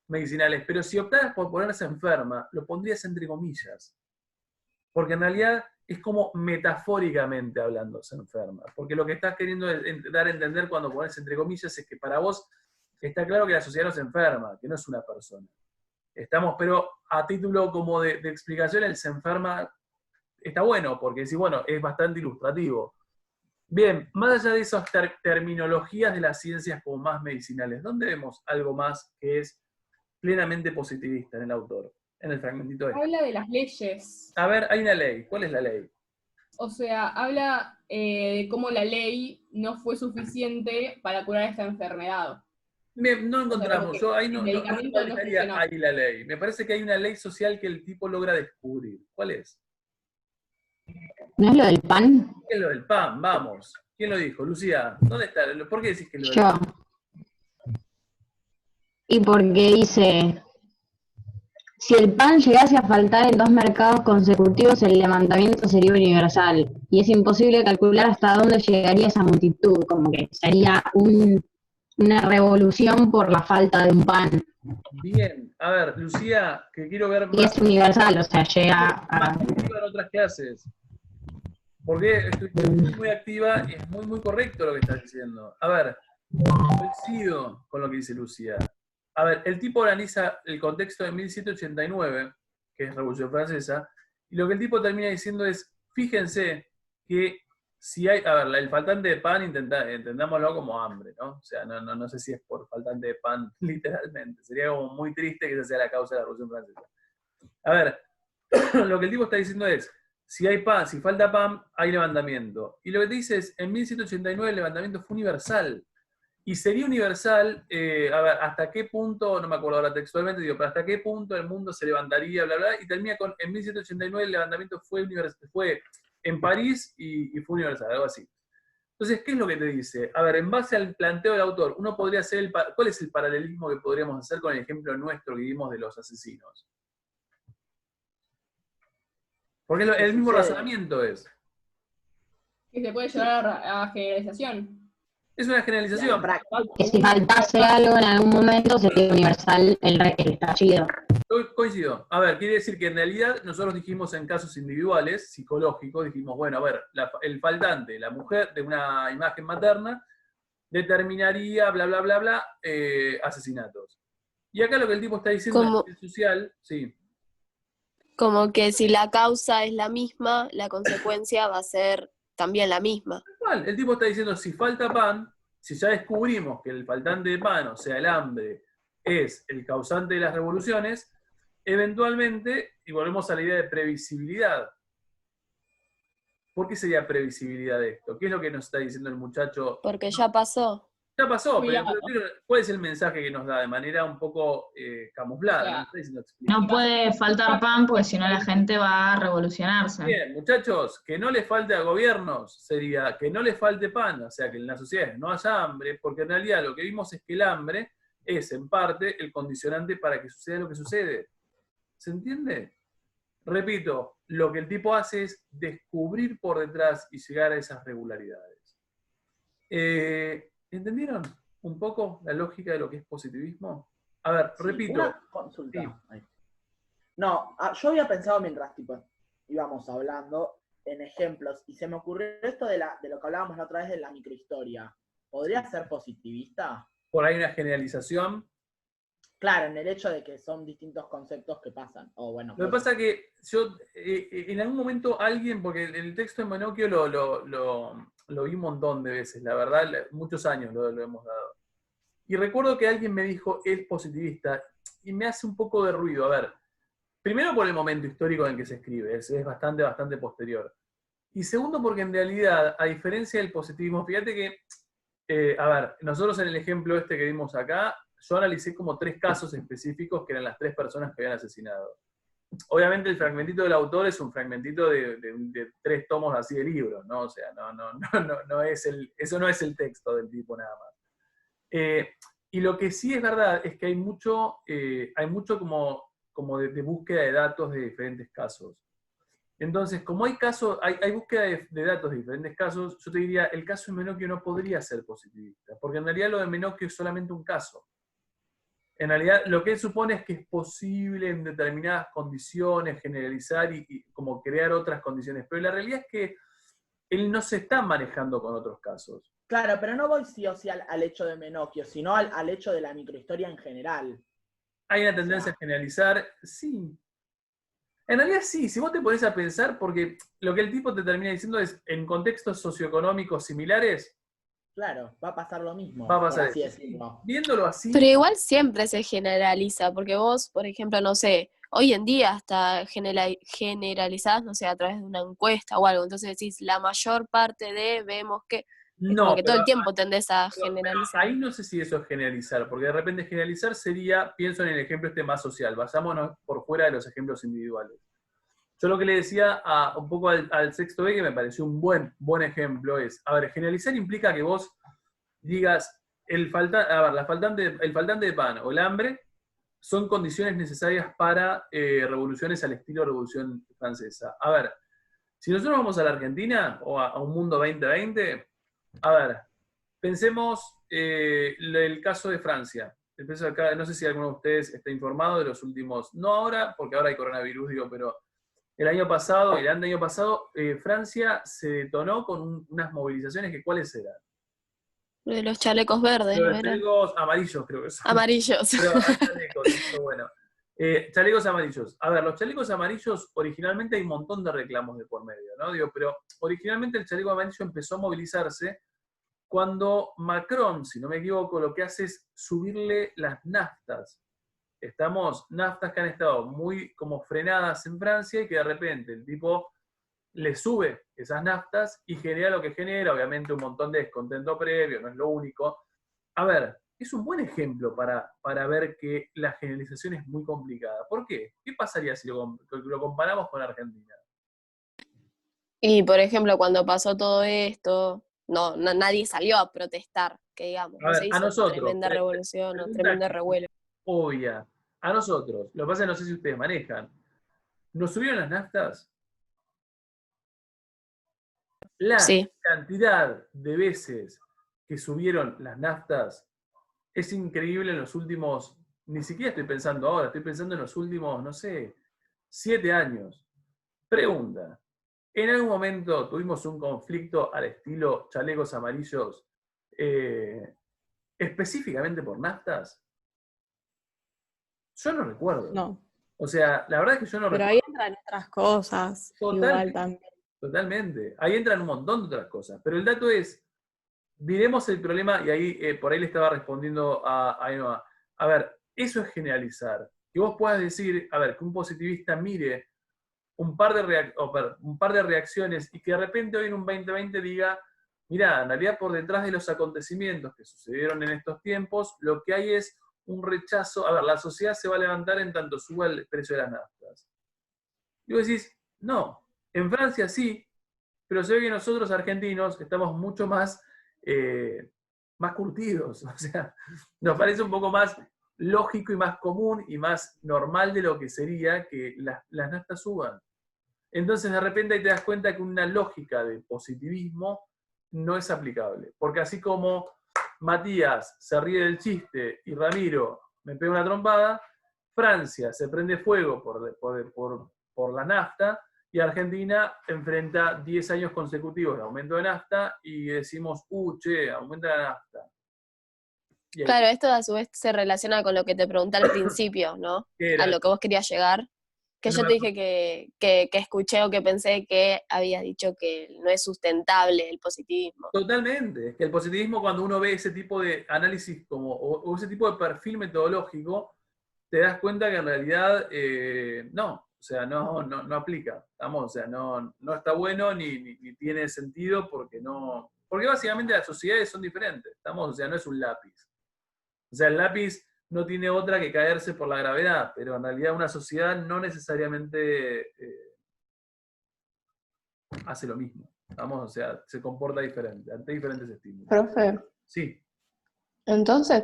medicinales, pero si optaras por ponerse enferma, lo pondrías entre comillas, porque en realidad es como metafóricamente hablando se enferma, porque lo que estás queriendo dar a entender cuando pones entre comillas es que para vos está claro que la sociedad no se enferma, que no es una persona. Pero a título como de explicación, el se enferma está bueno, porque sí, bueno, es bastante ilustrativo. Bien, más allá de esas terminologías de las ciencias como más medicinales, ¿dónde vemos algo más que es plenamente positivista en el autor? En el fragmentito este. Habla de las leyes. A ver, hay una ley. ¿Cuál es la ley? O sea, habla de cómo la ley no fue suficiente para curar esta enfermedad. Bien, no encontramos. Yo ahí no funcionó. ahí la ley. Me parece que hay una ley social que el tipo logra descubrir. ¿Cuál es? ¿No es lo del pan? ¿Qué es lo del pan? Vamos. ¿Quién lo dijo? Lucía, ¿dónde está? ¿Por qué decís que lo del Yo. pan? Y porque dice, si el pan llegase a faltar en 2 mercados consecutivos, el levantamiento sería universal. Y es imposible calcular hasta dónde llegaría esa multitud, como que sería una revolución por la falta de un pan. Bien, a ver, Lucía, que quiero ver más. Y es universal, o sea, llega a... En otras clases. Porque estoy muy activa y es muy, muy correcto lo que estás diciendo. A ver, coincido con lo que dice Lucía. A ver, el tipo analiza el contexto de 1789, que es Revolución Francesa, y lo que el tipo termina diciendo es, fíjense que si hay, a ver, el faltante de pan, entendámoslo como hambre, ¿no? O sea, no sé si es por faltante de pan literalmente, sería como muy triste que esa sea la causa de la Revolución Francesa. A ver, lo que el tipo está diciendo es, si hay pan, si falta pan, hay levantamiento. Y lo que te dice es, en 1789 el levantamiento fue universal. Y sería universal, a ver, hasta qué punto, no me acuerdo ahora textualmente, digo, pero hasta qué punto el mundo se levantaría, bla, bla, y termina con, en 1789 el levantamiento fue en París y fue universal, algo así. Entonces, ¿qué es lo que te dice? A ver, en base al planteo del autor, uno podría hacer, ¿cuál es el paralelismo que podríamos hacer con el ejemplo nuestro que vimos de los asesinos? Porque el mismo razonamiento es. Que se puede llevar a generalización. Es una generalización. Que si faltase algo en algún momento sería universal el estallido. Coincido. A ver, quiere decir que en realidad nosotros dijimos en casos individuales, psicológicos, dijimos, bueno, a ver, el faltante, la mujer de una imagen materna, determinaría, bla, bla, bla, bla, asesinatos. Y acá lo que el tipo está diciendo Como, a nivel social, sí. como que si la causa es la misma, la consecuencia va a ser también la misma. El tipo está diciendo, si falta pan, si ya descubrimos que el faltante de pan, o sea, el hambre, es el causante de las revoluciones, eventualmente, y volvemos a la idea de previsibilidad. ¿Por qué sería previsibilidad de esto? ¿Qué es lo que nos está diciendo el muchacho? Porque ya pasó. Ya pasó, pero Cuidado. ¿cuál es el mensaje que nos da de manera un poco camuflada? O sea, No está diciendo explícito. No puede faltar pan porque si no la gente va a revolucionarse. Bien, muchachos, que no le falte a gobiernos sería que no le falte pan, o sea, que en las sociedades no haya hambre, porque en realidad lo que vimos es que el hambre es en parte el condicionante para que suceda lo que sucede. ¿Se entiende? Repito, lo que el tipo hace es descubrir por detrás y llegar a esas regularidades. ¿Entendieron un poco la lógica de lo que es positivismo? A ver, Sí, repito. una consulta. Sí. Ahí. No, yo había pensado mientras íbamos hablando en ejemplos y se me ocurrió esto de lo que hablábamos la otra vez de la microhistoria. ¿Podría ser positivista? Por ahí una generalización. Claro, en el hecho de que son distintos conceptos que pasan. O bueno, Lo que pasa es que yo, en algún momento alguien, porque el texto de Menocchio lo vi un montón de veces, la verdad, muchos años lo hemos dado. Y recuerdo que alguien me dijo, es positivista, y me hace un poco de ruido. A ver, primero por el momento histórico en que se escribe, es bastante, bastante posterior. Y segundo porque en realidad, a diferencia del positivismo, fíjate que, a ver, nosotros en el ejemplo este que vimos acá, yo analicé como 3 casos específicos que eran las 3 personas que habían asesinado. Obviamente el fragmentito del autor es un fragmentito de 3 tomos así de libro, ¿no? O sea, no es eso no es el texto del tipo nada más. Y lo que sí es verdad es que hay mucho como de búsqueda de datos de diferentes casos. Entonces, como hay búsqueda de datos de diferentes casos, yo te diría, el caso de Menocchio no podría ser positivista, porque en realidad lo de Menocchio es solamente un caso. En realidad, lo que él supone es que es posible en determinadas condiciones generalizar y como crear otras condiciones, pero la realidad es que él no se está manejando con otros casos. Claro, pero no voy sí o sí al hecho de Menocchio, sino al hecho de la microhistoria en general. Hay una tendencia a generalizar, sí. En realidad sí, si vos te pones a pensar, porque lo que el tipo te termina diciendo es, en contextos socioeconómicos similares, Claro, va a pasar lo mismo, va a pasar por así eso. decirlo. Viéndolo así, Pero igual siempre se generaliza, porque vos, por ejemplo, no sé, hoy en día hasta generalizás, no sé, a través de una encuesta o algo, entonces decís, la mayor parte vemos que, es como no, que todo el tiempo tendés a pero generalizar. ahí no sé si eso es generalizar, porque de repente generalizar sería, pienso en el ejemplo este más social, basámonos por fuera de los ejemplos individuales. Yo lo que le decía un poco al sexto B, que me pareció un buen ejemplo, es, a ver, generalizar implica que vos digas, el faltante de pan o el hambre son condiciones necesarias para revoluciones al estilo Revolución Francesa. A ver, si nosotros vamos a la Argentina o a un mundo 2020, a ver, pensemos el caso de Francia. Empiezo acá, no sé si alguno de ustedes está informado de los últimos, no ahora, porque ahora hay coronavirus, digo, pero el año pasado, Francia se detonó con unas movilizaciones que ¿cuáles eran? De los chalecos verdes, ¿no Los eran? chalecos amarillos, creo que son. Amarillos. Pero hay chalecos, eso bueno. Chalecos amarillos. A ver, los chalecos amarillos, originalmente hay un montón de reclamos de por medio, ¿no? Digo, pero originalmente el chaleco amarillo empezó a movilizarse cuando Macron, si no me equivoco, lo que hace es subirle las naftas. Naftas que han estado muy como frenadas en Francia y que de repente el tipo le sube esas naftas y genera lo que genera, obviamente un montón de descontento previo, no es lo único. A ver, es un buen ejemplo para ver que la generalización es muy complicada. ¿Por qué? ¿Qué pasaría si lo comparamos con Argentina? Y por ejemplo, cuando pasó todo esto, nadie salió a protestar, que digamos, A no ver, se a hizo nosotros, tremenda revolución o pregunta tremendo revuelo. obvia. A nosotros, lo que pasa es que no sé si ustedes manejan. ¿Nos subieron las naftas? La Sí. cantidad de veces que subieron las naftas es increíble en los últimos ni siquiera estoy pensando ahora, estoy pensando en los últimos, no sé, 7 años. Pregunta, ¿en algún momento tuvimos un conflicto al estilo chalecos amarillos específicamente por naftas? Yo no recuerdo. No. O sea, la verdad es que yo no Pero recuerdo. ahí entran otras cosas, igual también. Totalmente. Ahí entran un montón de otras cosas. Pero el dato es, miremos el problema, y ahí por ahí le estaba respondiendo a Ainhoa. A ver, eso es generalizar. Que vos puedas decir, a ver, que un positivista mire un par de reacciones y que de repente hoy en un 2020 diga, mirá, en realidad por detrás de los acontecimientos que sucedieron en estos tiempos, lo que hay es un rechazo. A ver, la sociedad se va a levantar en tanto suba el precio de las naftas. Y vos decís, no, en Francia sí, pero se ve que nosotros argentinos estamos mucho más curtidos. O sea, nos parece un poco más lógico y más común y más normal de lo que sería que las naftas suban. Entonces de repente ahí te das cuenta que una lógica de positivismo no es aplicable. Porque así como Matías se ríe del chiste y Ramiro me pega una trompada, Francia se prende fuego por la nafta y Argentina enfrenta 10 años consecutivos de aumento de nafta y decimos, che, aumenta la nafta. Claro, esto a su vez se relaciona con lo que te pregunté al principio, ¿no? A lo que vos querías llegar. Que yo te dije que escuché o que pensé que habías dicho que no es sustentable el positivismo. Totalmente. Es que el positivismo, cuando uno ve ese tipo de análisis o ese tipo de perfil metodológico, te das cuenta que en realidad no. O sea, no aplica. ¿Estamos? O sea, no está bueno ni tiene sentido porque básicamente las sociedades son diferentes. ¿Estamos? O sea, no es un lápiz. O sea, el lápiz no tiene otra que caerse por la gravedad, pero en realidad una sociedad no necesariamente hace lo mismo. ¿Vamos? O sea, se comporta diferente, ante diferentes estímulos. Profe. Sí. Entonces,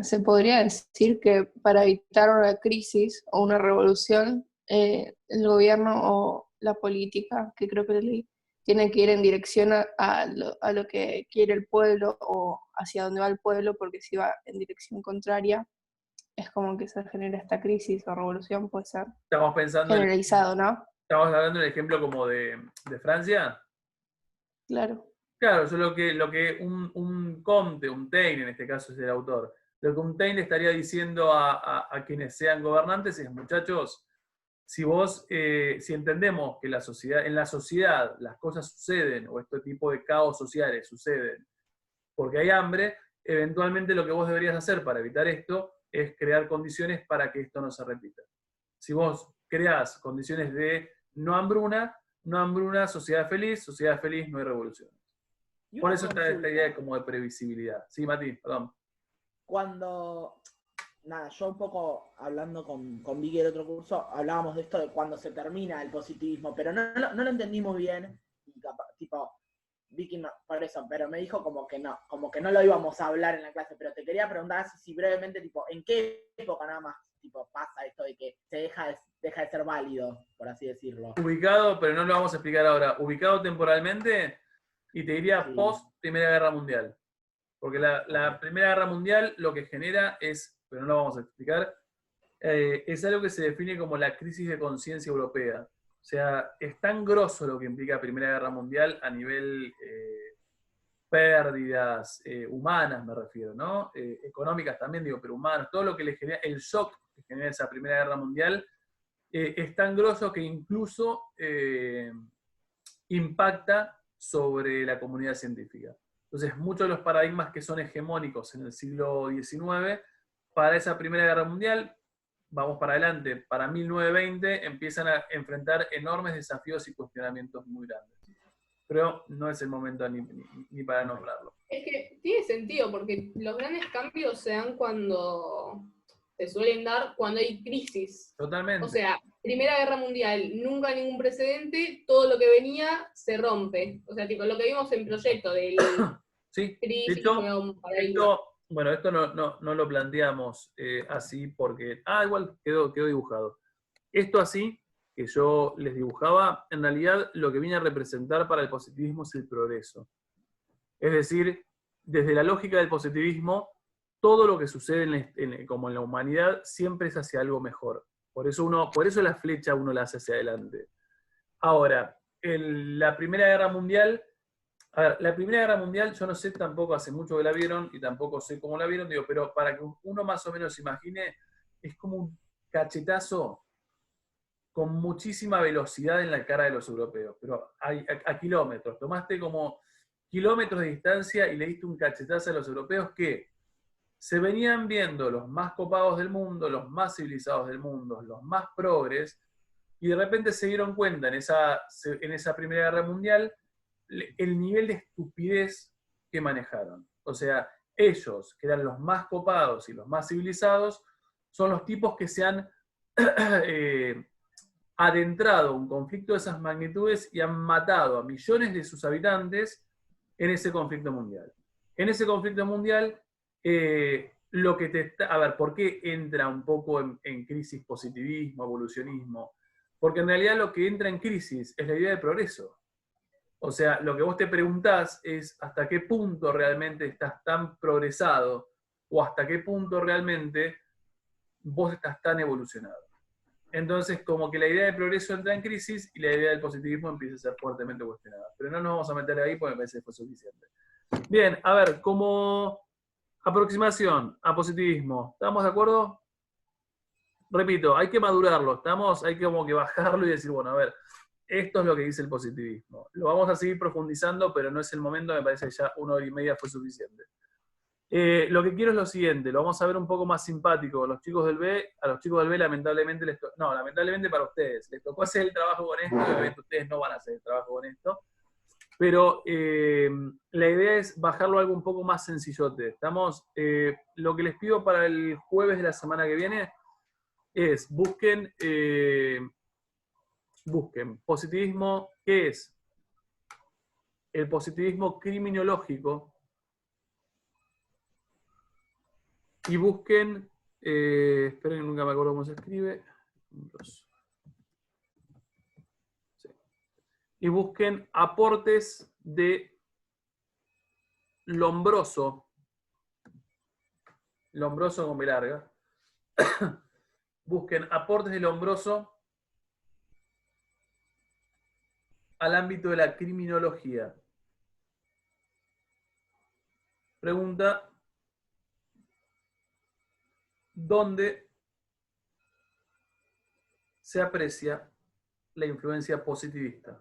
se podría decir que para evitar una crisis o una revolución, el gobierno o la política, que creo que leí, tiene que ir en dirección a lo que quiere el pueblo o hacia dónde va el pueblo, porque si va en dirección contraria, es como que se genera esta crisis o revolución, puede ser Estamos pensando generalizado, ¿no? Estamos hablando del ejemplo como de Francia. Claro. Claro, yo lo que un Comte, un Taine, en este caso es el autor, lo que un Taine estaría diciendo a quienes sean gobernantes es, muchachos, si entendemos que en la sociedad las cosas suceden, o este tipo de caos sociales suceden porque hay hambre, eventualmente lo que vos deberías hacer para evitar esto es crear condiciones para que esto no se repita. Si vos creás condiciones de no hambruna, sociedad feliz, no hay revolución. Por eso está esta idea como de previsibilidad. Sí, Mati, perdón. Yo un poco hablando con Vicky del otro curso, hablábamos de esto de cuando se termina el positivismo, pero no lo entendimos bien, tipo, Vicky por eso, pero me dijo como que no lo íbamos a hablar en la clase, pero te quería preguntar si brevemente, tipo, ¿en qué época nada más tipo pasa esto de que se deja de ser válido, por así decirlo? Ubicado, pero no lo vamos a explicar ahora, ubicado temporalmente, y te diría Sí. post Primera Guerra Mundial. Porque la Primera Guerra Mundial lo que genera es, pero no lo vamos a explicar, es algo que se define como la crisis de conciencia europea. O sea, es tan grosso lo que implica Primera Guerra Mundial a nivel pérdidas humanas, me refiero, ¿no? Económicas también, digo, pero humanas, todo lo que le genera, el shock que genera esa Primera Guerra Mundial, es tan grosso que incluso impacta sobre la comunidad científica. Entonces, muchos de los paradigmas que son hegemónicos en el siglo XIX, para esa Primera Guerra Mundial, vamos para adelante, para 1920 empiezan a enfrentar enormes desafíos y cuestionamientos muy grandes. Pero no es el momento ni para nombrarlo. Es que tiene sentido, porque los grandes cambios se dan se suelen dar cuando hay crisis. Totalmente. O sea, Primera Guerra Mundial, nunca ningún precedente, todo lo que venía se rompe. O sea, tipo lo que vimos en Proyecto del sí, crisis, de hecho, bueno, esto no lo planteamos así porque... igual quedó dibujado. Esto así, que yo les dibujaba, en realidad lo que viene a representar para el positivismo es el progreso. Es decir, desde la lógica del positivismo, todo lo que sucede como en la humanidad siempre es hacia algo mejor. Por eso la flecha uno la hace hacia adelante. Ahora, la Primera Guerra Mundial, la Primera Guerra Mundial, yo no sé tampoco, hace mucho que la vieron, y tampoco sé cómo la vieron, digo, pero para que uno más o menos se imagine, es como un cachetazo con muchísima velocidad en la cara de los europeos, pero a kilómetros. Tomaste como kilómetros de distancia y le diste un cachetazo a los europeos que se venían viendo los más copados del mundo, los más civilizados del mundo, los más progres, y de repente se dieron cuenta en esa Primera Guerra Mundial el nivel de estupidez que manejaron. O sea, ellos, que eran los más copados y los más civilizados, son los tipos que se han adentrado en un conflicto de esas magnitudes y han matado a millones de sus habitantes en ese conflicto mundial. En ese conflicto mundial, lo que a ver, ¿por qué entra un poco en crisis positivismo, evolucionismo? Porque en realidad lo que entra en crisis es la idea de progreso. O sea, lo que vos te preguntás es hasta qué punto realmente estás tan progresado o hasta qué punto realmente vos estás tan evolucionado. Entonces, como que la idea de progreso entra en crisis y la idea del positivismo empieza a ser fuertemente cuestionada. Pero no nos vamos a meter ahí porque me parece que fue suficiente. Bien, a ver, como aproximación a positivismo, ¿estamos de acuerdo? Repito, hay que madurarlo, hay que como que bajarlo y decir, bueno, a ver, esto es lo que dice el positivismo. Lo vamos a seguir profundizando, pero no es el momento, me parece que ya 1 hora y media fue suficiente. Lo que quiero es lo siguiente, lo vamos a ver un poco más simpático. A los chicos del B lamentablemente lamentablemente para ustedes, les tocó hacer el trabajo con esto, y obviamente ustedes no van a hacer el trabajo con esto, pero la idea es bajarlo a algo un poco más sencillote. Lo que les pido para el jueves de la semana que viene es busquen positivismo. ¿Qué es? El positivismo criminológico. Y busquen, esperen, nunca me acuerdo cómo se escribe. Sí. Y busquen aportes de Lombroso con B larga. Busquen aportes de Lombroso al ámbito de la criminología. Pregunta: ¿dónde se aprecia la influencia positivista?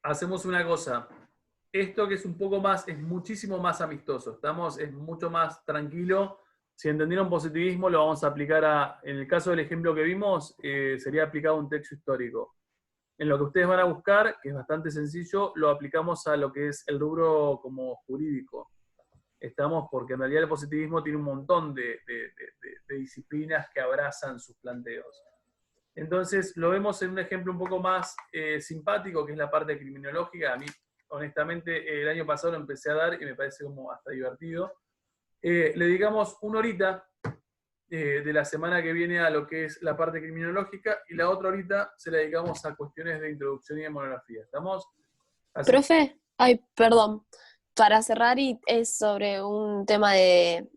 Hacemos una cosa. Esto que es un poco más, es muchísimo más amistoso. Es mucho más tranquilo. Si entendieron positivismo, lo vamos a aplicar en el caso del ejemplo que vimos, sería aplicado a un texto histórico. En lo que ustedes van a buscar, que es bastante sencillo, lo aplicamos a lo que es el rubro como jurídico. Porque en realidad el positivismo tiene un montón de disciplinas que abrazan sus planteos. Entonces, lo vemos en un ejemplo un poco más simpático, que es la parte criminológica. A mí, honestamente, el año pasado lo empecé a dar y me parece como hasta divertido. Le dedicamos 1 horita de la semana que viene a lo que es la parte criminológica y la otra horita se la dedicamos a cuestiones de introducción y de monografía. ¿Estamos? Así. Profe, perdón. Para cerrar, y es sobre un tema de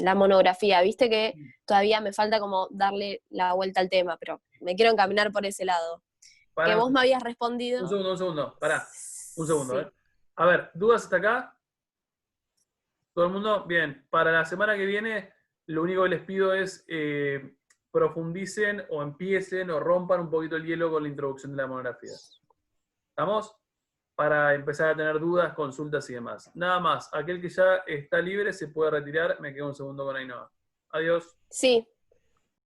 la monografía. Viste que todavía me falta como darle la vuelta al tema, pero me quiero encaminar por ese lado. Que vos me habías respondido. Un segundo, pará. Un segundo, Sí. A ver, ¿dudas hasta acá? ¿Todo el mundo? Bien. Para la semana que viene, lo único que les pido es profundicen o empiecen o rompan un poquito el hielo con la introducción de la monografía. ¿Estamos? Para empezar a tener dudas, consultas y demás. Nada más, aquel que ya está libre se puede retirar. Me quedo un segundo con Ainhoa. Adiós. Sí,